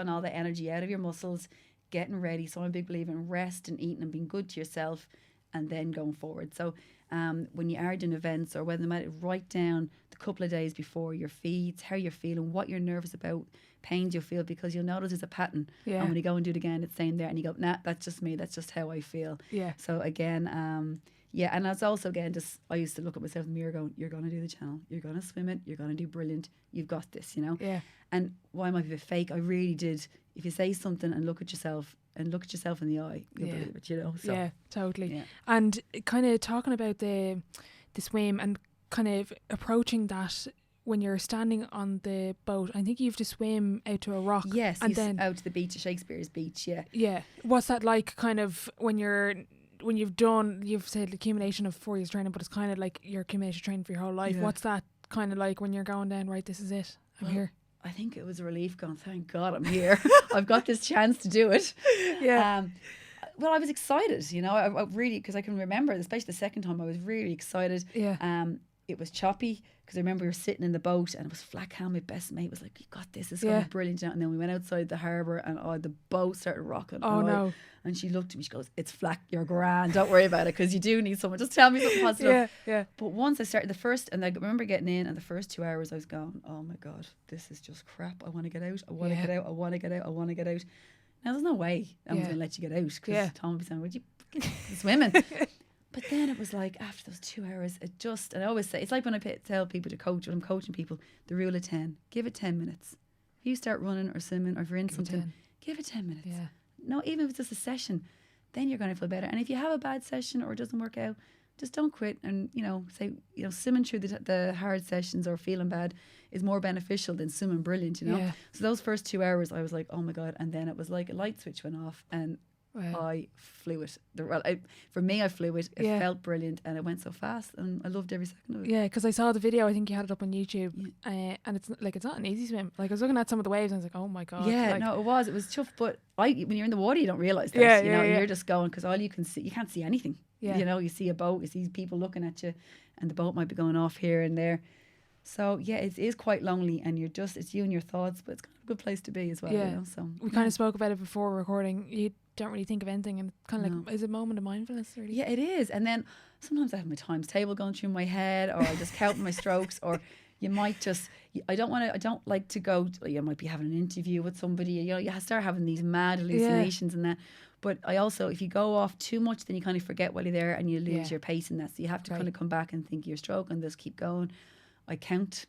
all the energy out of your muscles, getting ready. So I'm a big believer in rest and eating and being good to yourself, and then going forward. So when you are doing events, or whether write down the couple of days before your feeds, how you're feeling, what you're nervous about, pains you'll feel, because you'll notice there's a pattern. Yeah. And when you go and do it again, it's staying there, and you go, nah, that's just me, that's just how I feel. Yeah. So again, and it's also, again, just, I used to look at myself in the mirror going, you're going to do the channel, you're going to swim it, you're going to do brilliant, you've got this, you know. Yeah. And why am I a bit fake? I really did. If you say something and look at yourself in the eye, you'll believe it, you know. So, yeah, totally. Yeah. And kind of talking about the swim and kind of approaching that when you're standing on the boat, I think you have to swim out to a rock. Yes, and then out to the beach, Shakespeare's beach, yeah. Yeah. What's that like, kind of, when you've said accumulation of 4 years training, but it's kind of like your accumulation training for your whole life. Yeah. What's that kind of like when you're going down, right, this is it, I'm here? I think it was a relief going, thank God I'm here. I've got this chance to do it. Yeah. Well, I was excited, you know, I really, because I can remember, especially the second time, I was really excited. Yeah. It was choppy, because I remember we were sitting in the boat and it was flat calm. My best mate was like, you got this, it's going to be brilliant. And then we went outside the harbour, and the boat started rocking. And she looked at me, she goes, it's flat, you're grand, don't worry about it, because you do need someone, just tell me something positive. Yeah. But once I started and I remember getting in, and the first 2 hours I was going, oh my God, this is just crap, I want to get out, I want to get out, I want to get out, I want to get out. Now there's no way I'm going to let you get out, because Tom would be saying, would you swimming? But then it was like, after those 2 hours, and I always say, it's like when I tell people to coach, when I'm coaching people, the rule of 10, give it 10 minutes. If you start running or swimming, or if you're in something, give it 10 minutes. Yeah. No, even if it's just a session, then you're going to feel better. And if you have a bad session or it doesn't work out, just don't quit. And, swimming through the hard sessions or feeling bad is more beneficial than swimming brilliant, you know. Yeah. So those first 2 hours, I was like, oh my God. And then it was like a light switch went off, and I flew it. For me, I flew it. It felt brilliant, and it went so fast, and I loved every second of it. Yeah, because I saw the video. I think you had it up on YouTube, and it's not an easy swim. Like, I was looking at some of the waves, and I was like, oh my God. Yeah, like, it was tough. But when you're in the water, you don't realise that. You're just going, because all you can see, you can't see anything. Yeah. You know, you see a boat, you see people looking at you, and the boat might be going off here and there. So yeah, it is quite lonely, and it's you and your thoughts, but it's kind of a good place to be as well. Yeah. You know, so we kind of spoke about it before recording. You don't really think of anything, and kind of like, is it a moment of mindfulness? Really? Yeah, it is. And then sometimes I have my times table going through my head, or I just count my strokes, or you might just, I don't like to go, you might be having an interview with somebody, you start having these mad hallucinations and that. But I also, if you go off too much, then you kind of forget while you're there, and you lose your pace in that. So you have to kind of come back and think of your stroke and just keep going. I count.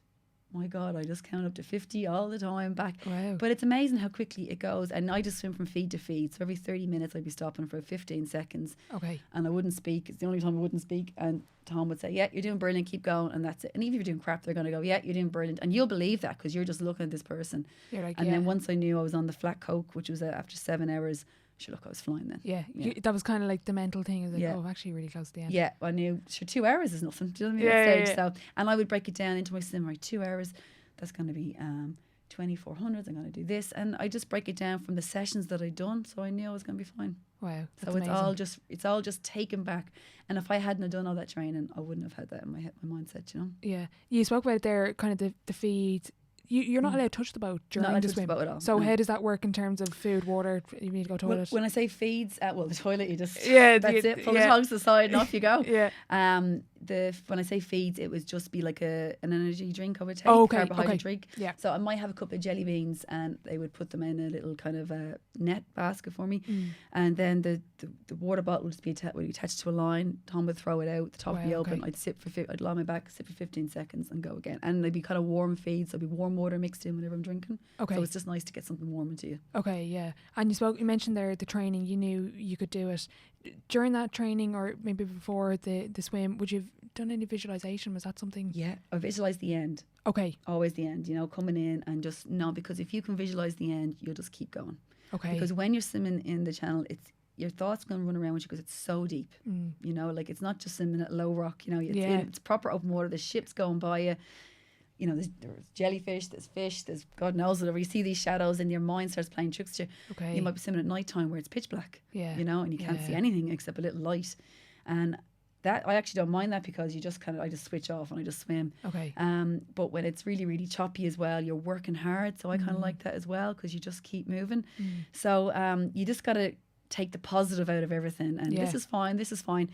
My God, I just count up to 50 all the time back. Wow. But it's amazing how quickly it goes. And I just swim from feed to feed. So every 30 minutes I'd be stopping for 15 seconds. Okay. And I wouldn't speak. It's the only time I wouldn't speak. And Tom would say, yeah, you're doing brilliant, keep going. And that's it. And even if you're doing crap, they're going to go, yeah, you're doing brilliant. And you'll believe that, because you're just looking at this person. You're like, and then once I knew I was on the flat coke, which was after 7 hours, sure, look, I was flying then. Yeah. That was kind of like the mental thing. I was like, I'm actually really close to the end. Yeah, I knew. Sure, 2 hours is nothing. Do you know what I mean? That stage. So, and I would break it down into my swim, right? 2 hours. That's going to be 2400s. I'm going to do this, and I just break it down from the sessions that I'd done, so I knew I was going to be fine. Wow, that's so amazing. it's all just taken back. And if I hadn't have done all that training, I wouldn't have had that in my mindset, you know. Yeah, you spoke about it there, kind of the feed. You're not allowed to touch the boat during the swim. So how does that work in terms of food, water? You need to go to the toilet. When I say feeds, the toilet, you just that's it. Pull the tongs aside and off you go. When I say feeds, it would just be like an energy drink I would take, carbohydrate drink. Yeah. So I might have a couple of jelly beans, and they would put them in a little kind of a net basket for me, and then the water bottle would just be attached to a line. Tom would throw it out, the top would be open. I'd lie on my back, sit for 15 seconds, and go again. And they'd be kind of warm feeds. So it'd be warm water mixed in whenever I'm drinking. Okay. So it's just nice to get something warm into you. Okay, yeah. And you mentioned there the training. You knew you could do it. During that training, or maybe before the swim, would you have done any visualization? Was that something? Yeah, I visualised the end. Okay. Always the end, coming in and just, because if you can visualise the end, you'll just keep going. Okay. Because when you're swimming in the channel, your thoughts going to run around with you because it's so deep. You know, like it's not just swimming at low rock. You know, it's proper open water. There's ships going by you. You know, there's jellyfish, there's fish, there's God knows whatever. You see these shadows and your mind starts playing tricks to you. Okay. You might be swimming at night time where it's pitch black. Yeah. You know, and you can't see anything except a little light. And that I actually don't mind that because you just I just switch off and I just swim. Okay. But when it's really, really choppy as well, you're working hard. So I kind of like that as well because you just keep moving. So you just got to take the positive out of everything. And this is fine, this is fine.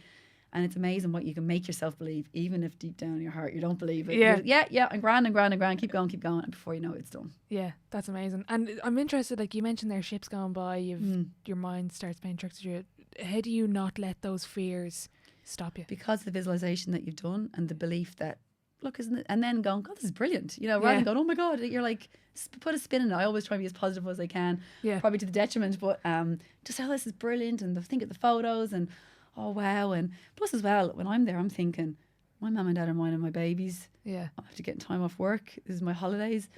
And it's amazing what you can make yourself believe, even if deep down in your heart you don't believe it. Yeah, and grand, keep going. And before you know it, it's done. Yeah, that's amazing. And I'm interested, like you mentioned there, ships going by, your mind starts playing tricks on you. How do you not let those fears stop you? Because the visualization that you've done and the belief that, look, isn't it? And then going, God, this is brilliant. You know, rather than going, oh my God, you're like, put a spin in it. I always try to be as positive as I can, probably to the detriment, but just, oh, this is brilliant. And think of the photos and, oh wow. And plus as well, when I'm there, I'm thinking, my mum and dad are minding my babies. Yeah. I have to get time off work. This is my holidays.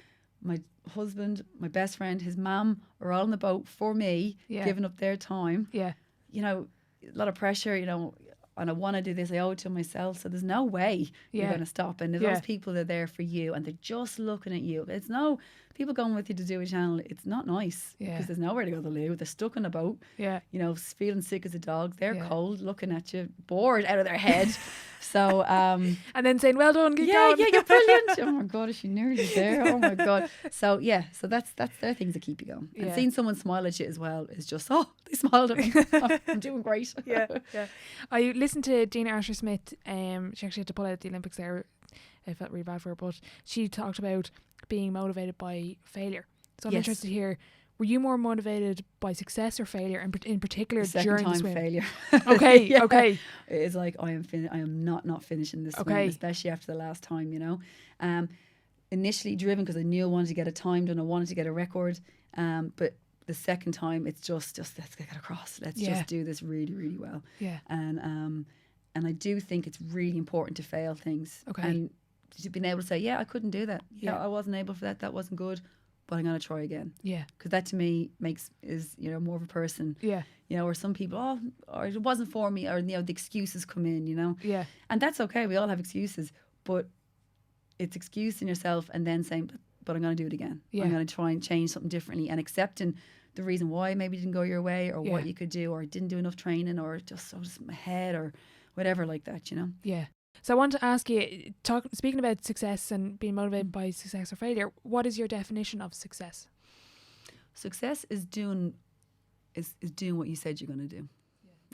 My husband, my best friend, his mum are all on the boat for me, giving up their time. Yeah. You know, a lot of pressure, you know, and I want to do this, I owe it to myself. So there's no way you're going to stop. And those people are there for you and they're just looking at you. It's no people going with you to do a channel. It's not nice because there's nowhere to go to the loo. They're stuck on a boat, you know, feeling sick as a dog. They're cold, looking at you, bored out of their head. So, and then saying, well done, keep going. Yeah, you're brilliant. Oh my God, is she nearly there? Oh my God. So so that's their things that keep you going. And seeing someone smile at you as well is just, oh, they smiled at me. Oh, I'm doing great. I listened to Gina Asher-Smith. She actually had to pull out the Olympics there. I felt really bad for her, but she talked about being motivated by failure. So I'm interested to hear, were you more motivated by success or failure, and in particular during the swim? Failure. Okay, okay. It's like I am not finishing this swim, especially after the last time, you know. Initially driven because I knew I wanted to get a time done, I wanted to get a record, but the second time it's just let's get across. Let's just do this really, really well. Yeah. And I do think it's really important to fail things. Okay. And to being able to say, I couldn't do that. Yeah, I wasn't able for that. That wasn't good. But I'm going to try again. Yeah. Because that to me is you know, more of a person. Yeah. You know, or some people, or it wasn't for me, or, you know, the excuses come in, you know. Yeah. And that's okay. We all have excuses. But it's excusing yourself and then saying, but I'm going to do it again. Yeah. I'm going to try and change something differently, and accepting the reason why maybe didn't go your way, or what you could do, or didn't do enough training, or just my head, or whatever like that, you know. Yeah. So I want to ask you, speaking about success and being motivated by success or failure, what is your definition of success? Success is doing what you said you're going to do.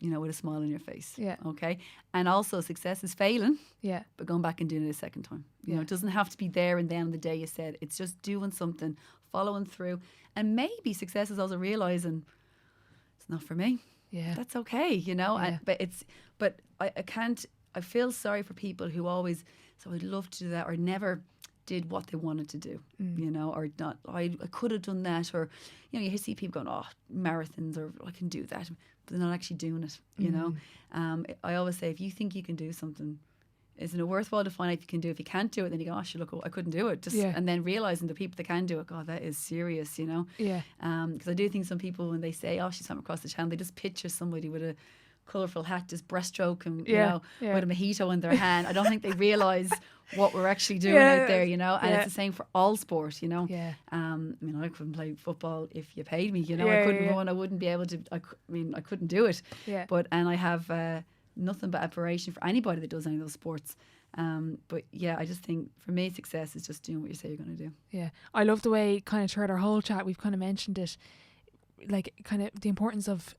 You know, with a smile on your face. Yeah. Okay. And also success is failing. Yeah. But going back and doing it a second time. You know, it doesn't have to be there and then on the day you said. It's just doing something, following through. And maybe success is also realising it's not for me. Yeah. That's okay, you know. Yeah. But I can't. I feel sorry for people who always, so I'd love to do that, or never did what they wanted to do, you know, or not, I could have done that, or, you know, you see people going, oh, marathons, or I can do that, but they're not actually doing it, you know. I always say, if you think you can do something, isn't it worthwhile to find out if you can do it? If you can't do it, then you go, oh, look, I couldn't do it. And then realising the people that can do it, God, that is serious, you know. Yeah. Because I do think some people, when they say, oh, she's swam across the channel, they just picture somebody with a colourful hat, just breaststroke, and you know, with a mojito in their hand. I don't think they realise what we're actually doing out there, you know. And it's the same for all sport, you know. Yeah. I mean, I couldn't play football if you paid me, you know. I couldn't run. I wouldn't be able to. I couldn't do it. Yeah. And I have nothing but admiration for anybody that does any of those sports. But yeah, I just think for me, success is just doing what you say you're going to do. Yeah, I love the way kind of throughout our whole chat we've kind of mentioned it, like kind of the importance of.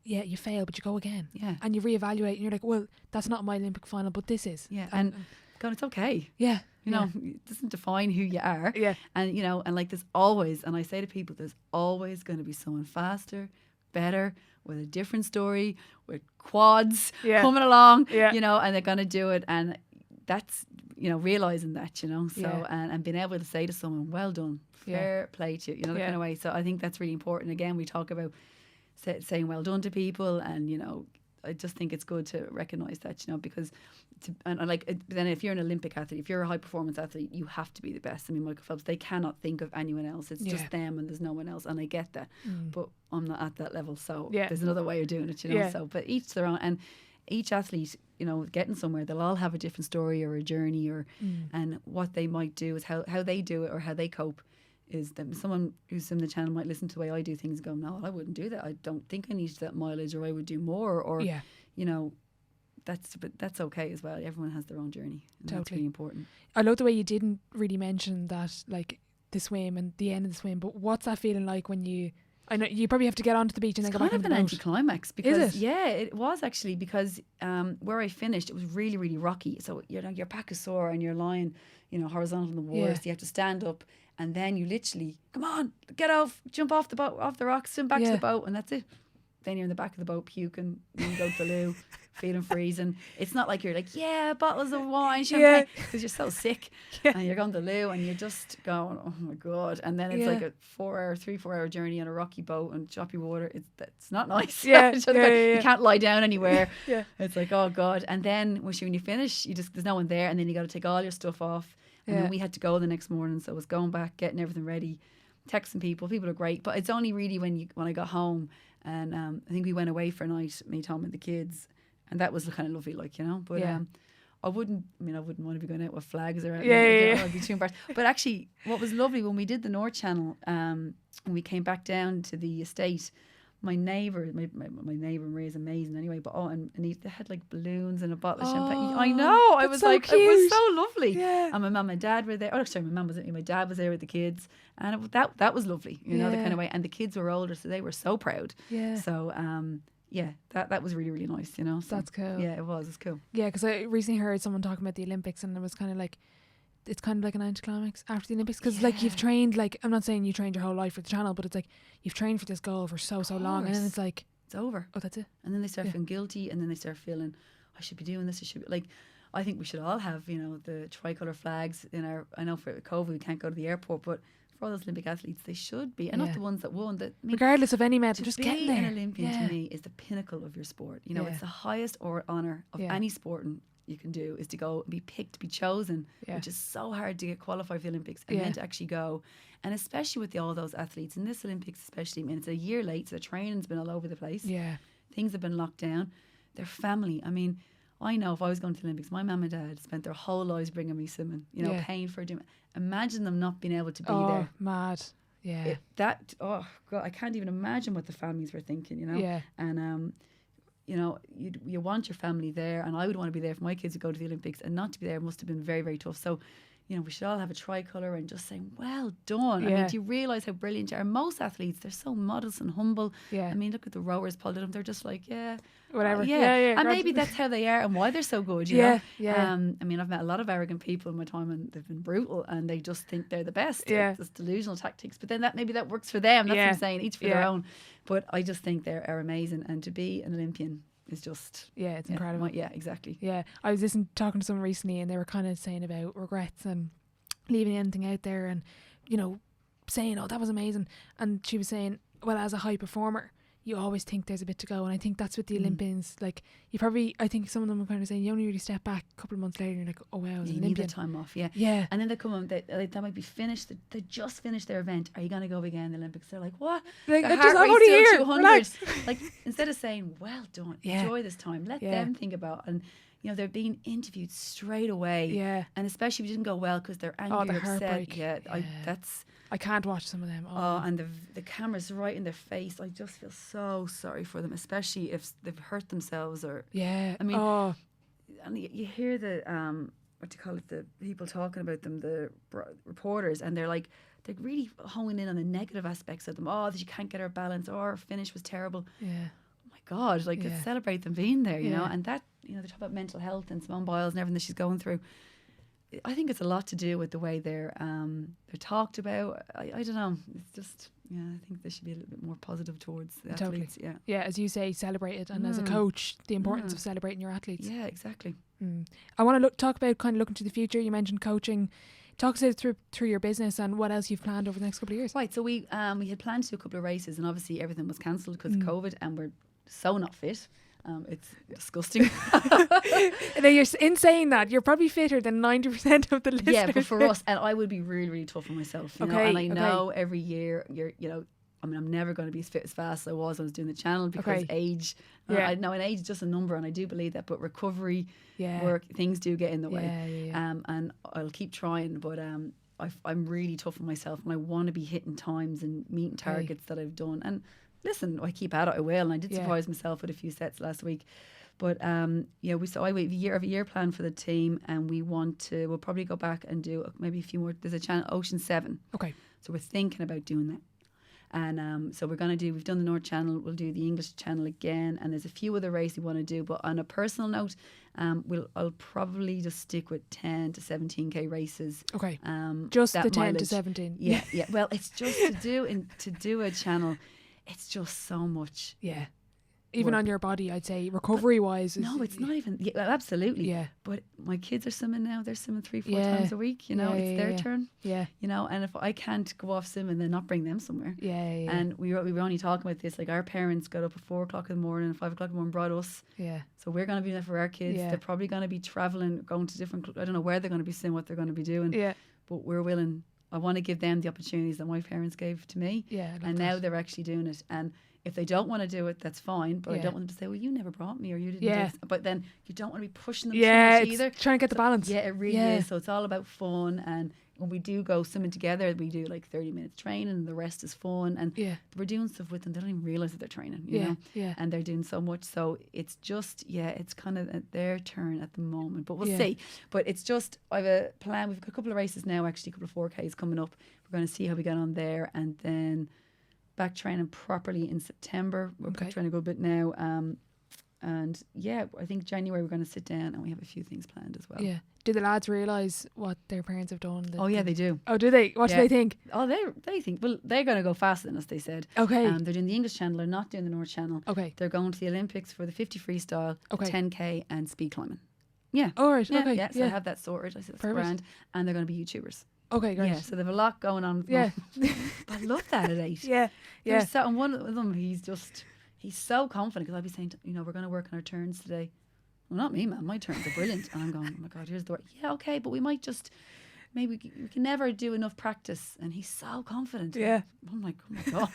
Yeah, you fail, but you go again. Yeah. And you reevaluate, and you're like, well, that's not my Olympic final, but this is. Yeah. And God, it's okay. Yeah. You know, it doesn't define who you are. Yeah. And, you know, and like there's always, and I say to people, there's always going to be someone faster, better, with a different story, with quads coming along, you know, and they're going to do it. And that's, you know, realising that, you know, so, and being able to say to someone, well done, fair play to you, you know, that kind of way. So I think that's really important. Again, we talk about saying well done to people, and you know, I just think it's good to recognise that, you know, because and like then if you're an Olympic athlete, if you're a high performance athlete, you have to be the best. I mean, Michael Phelps, they cannot think of anyone else. It's just them and there's no one else, and I get that, but I'm not at that level, so there's another way of doing it, you know. So but each their own, and each athlete, you know, getting somewhere, they'll all have a different story or a journey, or and what they might do is how they do it or how they cope. Is that someone who's in the channel might listen to the way I do things and go, no, I wouldn't do that. I don't think I need that mileage, or I would do more, or you know. That's okay as well. Everyone has their own journey, and that's really important. I love the way you didn't really mention that, like the swim and the end of the swim. But what's that feeling like when you? I know you probably have to get onto the beach and then go back on the boat. It's kind of an anticlimax because it was actually because where I finished, it was really, really rocky. So you know your back is sore and you're lying, you know, horizontal in the water. So you have to stand up, and then you literally come on, get off, jump off the boat, off the rocks, swim back to the boat, and that's it. Then you're in the back of the boat puking, and you go to the loo, feeling freezing. It's not like you're like, bottles of wine, champagne, because you're so sick. And you're going to the loo and you're just going, oh my God. And then it's like a 3-4 hour journey on a rocky boat and choppy water. It's not nice. You can't lie down anywhere. It's like, oh God. And then when you finish, there's no one there, and then you got to take all your stuff off. And then we had to go the next morning, so it was going back, getting everything ready, texting people. People are great, but it's only really when I got home. And I think we went away for a night, me, Tom, and the kids, and that was kind of lovely, like, you know. But I wouldn't want to be going out with flags or anything. I'd be too embarrassed. But actually, what was lovely when we did the North Channel, when we came back down to the estate, my neighbour, my neighbour Maria's amazing anyway. But and they had like balloons and a bottle of champagne. I know, I was so like, cute. It was so lovely. And my mum and dad were there. Oh, sorry, my mum wasn't. My dad was there with the kids, and that was lovely. You know, the kind of way. And the kids were older, so they were so proud. So that was really, really nice. You know, so, that's cool. Yeah, it was. It's cool. Yeah, because I recently heard someone talking about the Olympics, and it was kind of like, it's kind of like an anticlimax after the Olympics, because like you've trained, like, I'm not saying you trained your whole life for the channel, but it's like you've trained for this goal for so long, and then it's like it's over. Oh, that's it. And then they start feeling guilty, and then they start feeling, I should be doing this. I should be like, I think we should all have, you know, the tricolour flags in our. I know for COVID we can't go to the airport, but for all those Olympic athletes, they should be, and not the ones that won. That regardless of any medal, just getting there. An Olympian to me is the pinnacle of your sport. You know, it's the highest honour of any sport you can do, is to go and be picked, to be chosen, which is so hard to get qualified for the Olympics, and then to actually go. And especially with all those athletes in this Olympics, especially, I mean, it's a year late, so the training's been all over the place. Things have been locked down. Their family, I mean, I know if I was going to the Olympics, my mum and dad spent their whole lives bringing me swimming, you know, paying for doing. Imagine them not being able to be there. Mad. Oh God, I can't even imagine what the families were thinking, you know. And you know, you want your family there, and I would want to be there for my kids to go to the Olympics, and not to be there must have been very, very tough. So, you know, we should all have a tricolour and just saying, well done. I mean, do you realise how brilliant you are? Most athletes, they're so modest and humble. I mean, look at the rowers, Paul did them. They're just like, whatever. And maybe that's how they are and why they're so good, you know? I mean, I've met a lot of arrogant people in my time, and they've been brutal, and they just think they're the best. It's delusional tactics. But then maybe that works for them. That's what I'm saying, each for their own. But I just think they are amazing. And to be an Olympian is just... it's incredible. Exactly. I was talking to someone recently, and they were kind of saying about regrets and leaving anything out there, and, you know, saying, oh, that was amazing. And she was saying, well, as a high performer, you always think there's a bit to go. And I think that's with the Olympians. Like, I think some of them are kind of saying, you only really step back a couple of months later and you're like, oh wow, I was an Olympian. You need the time off, And then they come on, they might be finished, they just finished their event. Are you going to go again in the Olympics? They're like, what? Like, their heart rate's still 200. Relax. Like, instead of saying, well done, enjoy this time, let them think about, and you know, they're being interviewed straight away. And especially if it didn't go well because they're angry or upset. I can't watch some of them. And the camera's right in their face. I just feel so sorry for them, especially if they've hurt themselves or... I mean, and you hear the, what do you call it, the people talking about them, the reporters, and they're like, they're really honing in on the negative aspects of them. Oh, that you can't get our balance, or our finish was terrible. Oh my God, like, celebrate them being there, you know, and that, you know, they talk about mental health and Simone Biles and everything that she's going through. I think it's a lot to do with the way they're talked about. I don't know. It's just, I think they should be a little bit more positive towards the athletes. As you say, celebrate it. And as a coach, the importance of celebrating your athletes. Yeah, exactly. I want to talk about kind of looking to the future. You mentioned coaching. Talk us through your business and what else you've planned over the next couple of years. Right. So we had planned to do a couple of races, and obviously everything was cancelled because of COVID, and we're so not fit. It's disgusting. Now you're in saying that you're probably fitter than 90% of the listeners. Yeah, but for us, and I would be really, really tough on myself. You know? And I know every year I'm never going to be as fit as fast as I was doing the channel because age. I know an age is just a number, and I do believe that. But recovery, work, things do get in the way. And I'll keep trying, but I'm really tough on myself, and I want to be hitting times and meeting targets that I've done. And listen, I keep at it. I will, and I did surprise myself with a few sets last week. But I have a year plan for the team, and we'll probably go back and do maybe a few more. There's a channel, Ocean 7. Okay. So we're thinking about doing that. And so we've done the North Channel, we'll do the English Channel again, and there's a few other races we want to do. But on a personal note, I'll probably just stick with 10 to 17k races. Okay. Just the 10 mileage. to 17. Yeah. Well, it's just to do a channel. It's just so much. Yeah. Even on your body, I'd say recovery wise. No, it's not even. Yeah, absolutely. Yeah. But my kids are swimming now. They're swimming 3-4 times a week. It's their turn. Yeah. And if I can't go off swimming, then not bring them somewhere. Yeah. And we were only talking about this. Like our parents got up at 4 o'clock in the morning and 5 o'clock in the morning brought us. Yeah. So we're going to be there for our kids. Yeah. They're probably going to be traveling, going to different. I don't know where they're going to be swimming, what they're going to be doing. Yeah. But we're willing. I want to give them the opportunities that my parents gave to me. Yeah. And now they're actually doing it. And if they don't want to do it, that's fine. But I don't want them to say, well, you never brought me or you didn't do this. But then you don't want to be pushing them too much either. Trying to get the balance. Yeah, it really is. So it's all about fun. And when we do go swimming together, we do like 30 minutes training and the rest is fun. And we're doing stuff with them. They don't even realise that they're training, you know? Yeah. And they're doing so much. So it's just, it's kind of their turn at the moment. But we'll see. But it's just, I have a plan. We've got a couple of races now, actually, a couple of 4Ks coming up. We're going to see how we get on there. And then back training properly in September. We're trying to go a bit now. And I think January we're going to sit down and we have a few things planned as well. Yeah. Do the lads realise what their parents have done? They do. Oh, do they? What do they think? Oh, they think, well, they're going to go faster than us, they said. Okay. They're doing the English Channel, they're not doing the North Channel. Okay. They're going to the Olympics for the 50 freestyle, 10k and speed climbing. Yeah. All right. Yeah, okay. Yeah, so I have that sorted. I said, that's grand. And they're going to be YouTubers. Okay, great. Yeah, so they have a lot going on. Yeah. But I love that at 8. Yeah. And one of them, he's so confident because I'll be saying, we're going to work on our turns today. Well, not me, man. My turns are brilliant. And I'm going, oh my God, here's the word. Yeah, okay, but we might just, maybe we can never do enough practice. And he's so confident. Yeah. I'm like, oh my God.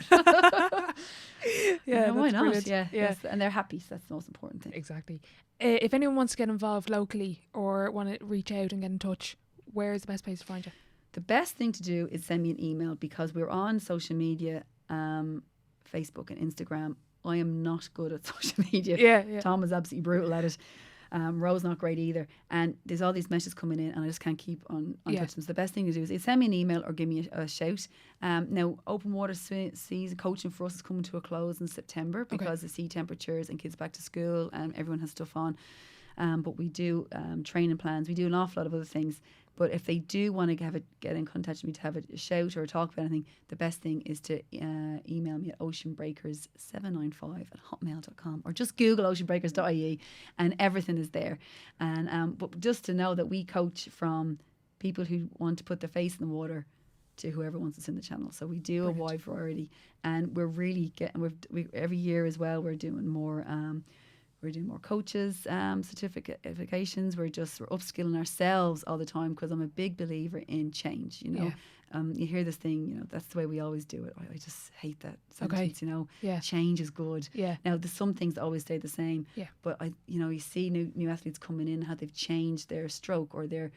Yeah, why not? Brilliant. Yeah. Yes, and they're happy. So that's the most important thing. Exactly. If anyone wants to get involved locally or want to reach out and get in touch, where is the best place to find you? The best thing to do is send me an email because we're on social media, Facebook and Instagram. I am not good at social media. Yeah. Tom is absolutely brutal at it. Ro's not great either. And there's all these messages coming in and I just can't keep on touching them. So the best thing to do is send me an email or give me a shout. Now, open water season coaching for us is coming to a close in September because of sea temperatures and kids back to school and everyone has stuff on. But we do training plans. We do an awful lot of other things. But if they do want to get in contact with me to have a shout or talk about anything, the best thing is to email me at oceanbreakers795@hotmail.com or just Google oceanbreakers.ie and everything is there. And but just to know that we coach from people who want to put their face in the water to whoever wants us in the channel. So we do a wide variety, and we're really getting. Every year as well. We're doing more. We're doing more coaches, certifications. We're upskilling ourselves all the time because I'm a big believer in change. You hear this thing, that's the way we always do it. I just hate that sentence. Change is good. Yeah. Now there's some things that always stay the same. Yeah. But you see new athletes coming in, how they've changed their stroke or their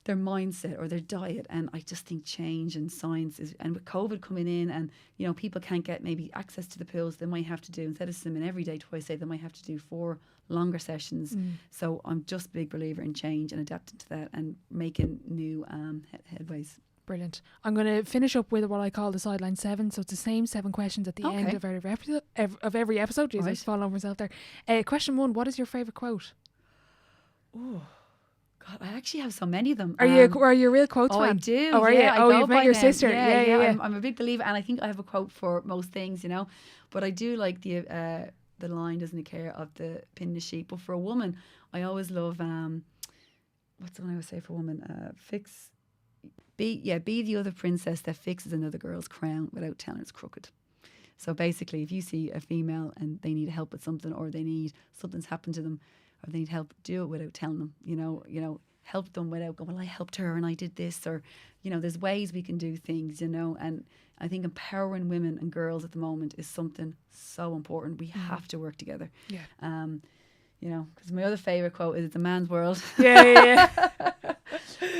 mindset or their diet, and I just think change and science is, and with COVID coming in and people can't get maybe access to the pools, they might have to do, instead of swimming every day twice a day, they might have to do 4 longer sessions. So I'm just a big believer in change and adapting to that and making new headways. Brilliant. I'm going to finish up with what I call the Sideline 7. So it's the same 7 questions at the end of every episode. Jesus, right. Falling over myself there. Question 1, what is your favourite quote? Oh, God, I actually have so many of them. Are you a real quote fan? I do. Oh, are you? You've met your sister. Yeah. I'm a big believer, and I think I have a quote for most things, But I do like the line, doesn't it care of the pin in the sheep. But for a woman, I always love what's the one I always say for a woman? Be the other princess that fixes another girl's crown without telling it's crooked. So basically, if you see a female and they need help with something, or something's happened to them, or they need help, do it without telling them. Help them without going, well, I helped her and I did this, or there's ways we can do things. And I think empowering women and girls at the moment is something so important. We have to work together. Yeah. Because my other favourite quote is, "It's a man's world." Yeah.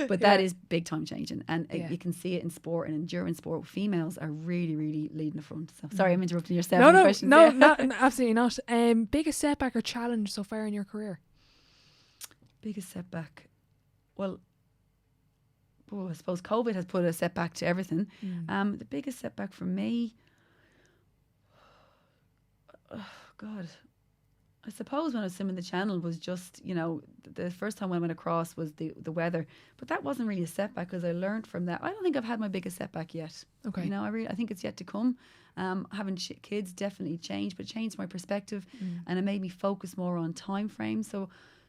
But that is big time changing, and you can see it in sport and endurance sport. Females are really, really leading the front. So sorry, I'm interrupting yourself. No, absolutely not. Biggest setback or challenge so far in your career? Biggest setback. Well, I suppose COVID has put a setback to everything. The biggest setback for me, God, I suppose when I was swimming the channel was just, the first time when I went across was the weather. But that wasn't really a setback, because I learned from that. I don't think I've had my biggest setback yet. Okay. I think it's yet to come. Having kids definitely changed, but it changed my perspective, and it made me focus more on time frames. So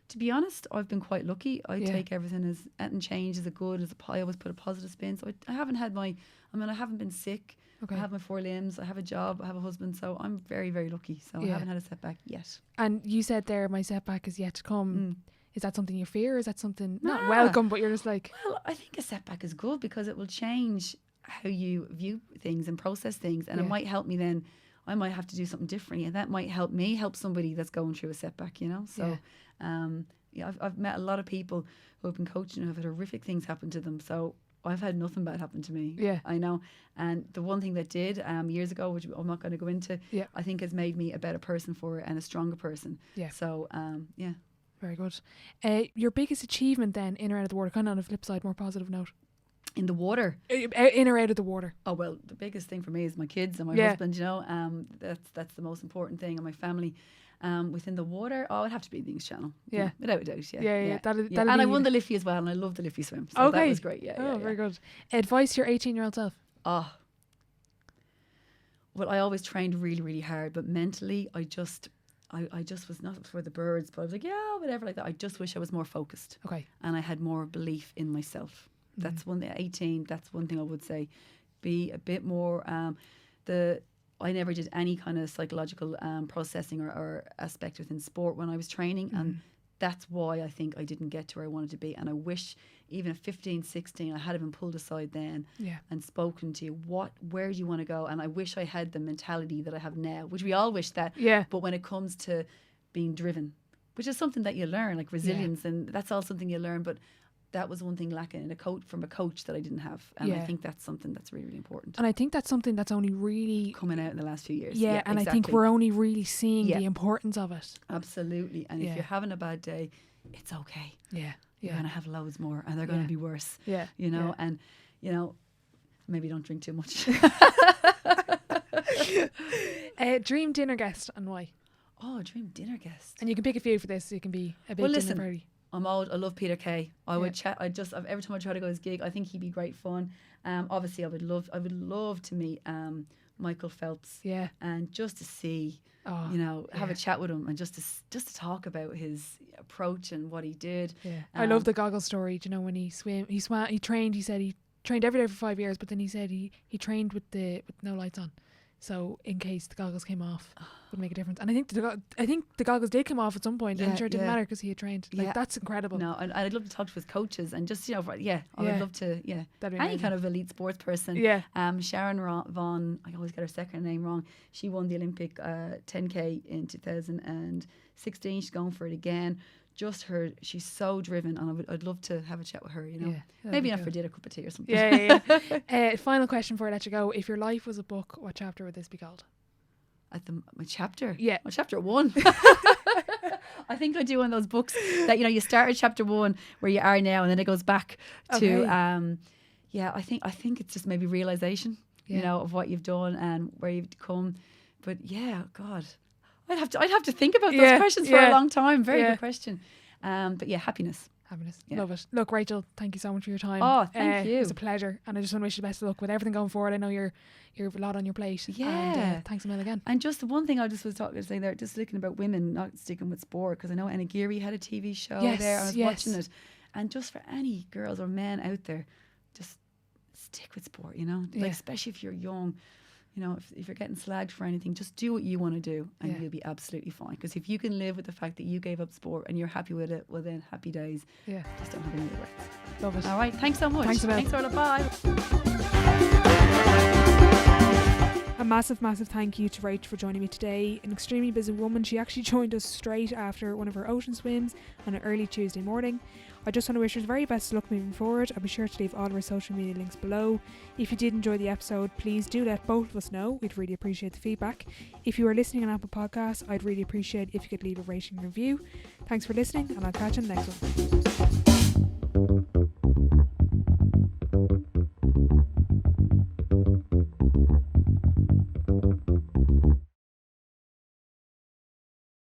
to be honest, I've been quite lucky. I take everything as anything change as a good, I always put a positive spin. So I haven't had I haven't been sick. Okay. I have my 4 limbs. I have a job. I have a husband. So I'm very, very lucky. So I haven't had a setback yet. And you said there, my setback is yet to come. Is that something you fear? Is that something not welcome, but you're just like... Well, I think a setback is good, because it will change how you view things and process things. And it might help me then. I might have to do something differently. And that might help me help somebody that's going through a setback, So, I've met a lot of people who have been coaching who have had horrific things happen to them. So I've had nothing bad happen to me. Yeah. I know. And the one thing that did years ago, which I'm not going to go into, I think has made me a better person for it and a stronger person. Yeah. So, Very good. Your biggest achievement then, in or out of the water, kind of on the flip side, more positive note? In the water? In or out of the water? Oh, well, the biggest thing for me is my kids and my husband, that's the most important thing, and my family. Within the water, it would have to be the English Channel. Yeah. Without a doubt, Yeah. And I won the Liffey as well, and I love the Liffey swim. So that was great, very good. Advice to your 18-year-old self? Well, I always trained really, really hard, but mentally, I just was not for the birds, but I was like, whatever, like that. I just wish I was more focused. Okay. And I had more belief in myself. That's one thing. 18, that's one thing I would say. Be a bit more. I never did any kind of psychological processing or aspect within sport when I was training, and that's why I think I didn't get to where I wanted to be. And I wish even at 15, 16, I had been pulled aside then and spoken to, where do you want to go? And I wish I had the mentality that I have now, which we all wish that. Yeah. But when it comes to being driven, which is something that you learn, like resilience, and that's all something you learn. But that was one thing lacking in from a coach that I didn't have. And I think that's something that's really, really important. And I think that's something that's only really... coming out in the last few years. Yeah, and exactly. I think we're only really seeing the importance of it. Absolutely. And if you're having a bad day, it's okay. Yeah. You're going to have loads more, and they're going to be worse. Yeah. And, maybe don't drink too much. Dream dinner guest, and why? Oh, dream dinner guest. And you can pick a few for this. It can be a big dinner party. I love Peter Kay. I would chat. Every time I try to go to his gig, I think he'd be great fun. Obviously, I would love to meet Michael Phelps. Yeah. And just to see, have a chat with him, and just to talk about his approach and what he did. Yeah. I love the goggle story. Do you know, when he trained? He said he trained every day for 5 years, but then he said he trained with no lights on. So in case the goggles came off, would make a difference. And I think the goggles did come off at some point. And sure, it didn't matter because he had trained. That's incredible. No, and I'd love to talk to his coaches and just I would love to. Yeah, any kind of elite sports person. Yeah. Sharon Vaughan, I always get her second name wrong. She won the Olympic 10K in 2016. She's going for it again. Just her, she's so driven, and I'd love to have a chat with her. Maybe not for dinner, a cup of tea or something. Yeah. Final question before I let you go: if your life was a book, what chapter would this be called? My chapter? Yeah. Well, chapter 1. I think I do one of those books that you start at chapter 1 where you are now, and then it goes back to I think it's just maybe realization, of what you've done and where you've come. But God, I'd have to think about those questions for a long time. Very good question. But happiness. Yeah. Love it. Look, Rachael, thank you so much for your time. Oh, thank you. It was a pleasure, and I just want to wish you the best of luck with everything going forward. I know you're a lot on your plate. Yeah. And, thanks a million again. And just the one thing I just was saying there, just looking about women not sticking with sport, because I know Anna Geary had a TV show there. I was watching it, and just for any girls or men out there, just stick with sport. Like especially if you're young. you know, if you're getting slagged for anything, just do what you want to do and Yeah. you'll be absolutely fine. Because if you can live with the fact that you gave up sport and you're happy with it, well then, happy days. Yeah. Just don't have any regrets. Love it. All right, thanks so much. Thanks, Annette. Thanks, Orla. Bye. A massive thank you to Rach for joining me today. An extremely busy woman. She actually joined us straight after one of her ocean swims on an early Tuesday morning. I just want to wish her the very best of luck moving forward. I'll be sure to leave all of her social media links below. If you did enjoy the episode, please do let both of us know. We'd really appreciate the feedback. If you are listening on Apple Podcasts, I'd really appreciate if you could leave a rating and review. Thanks for listening, and I'll catch you in the next one.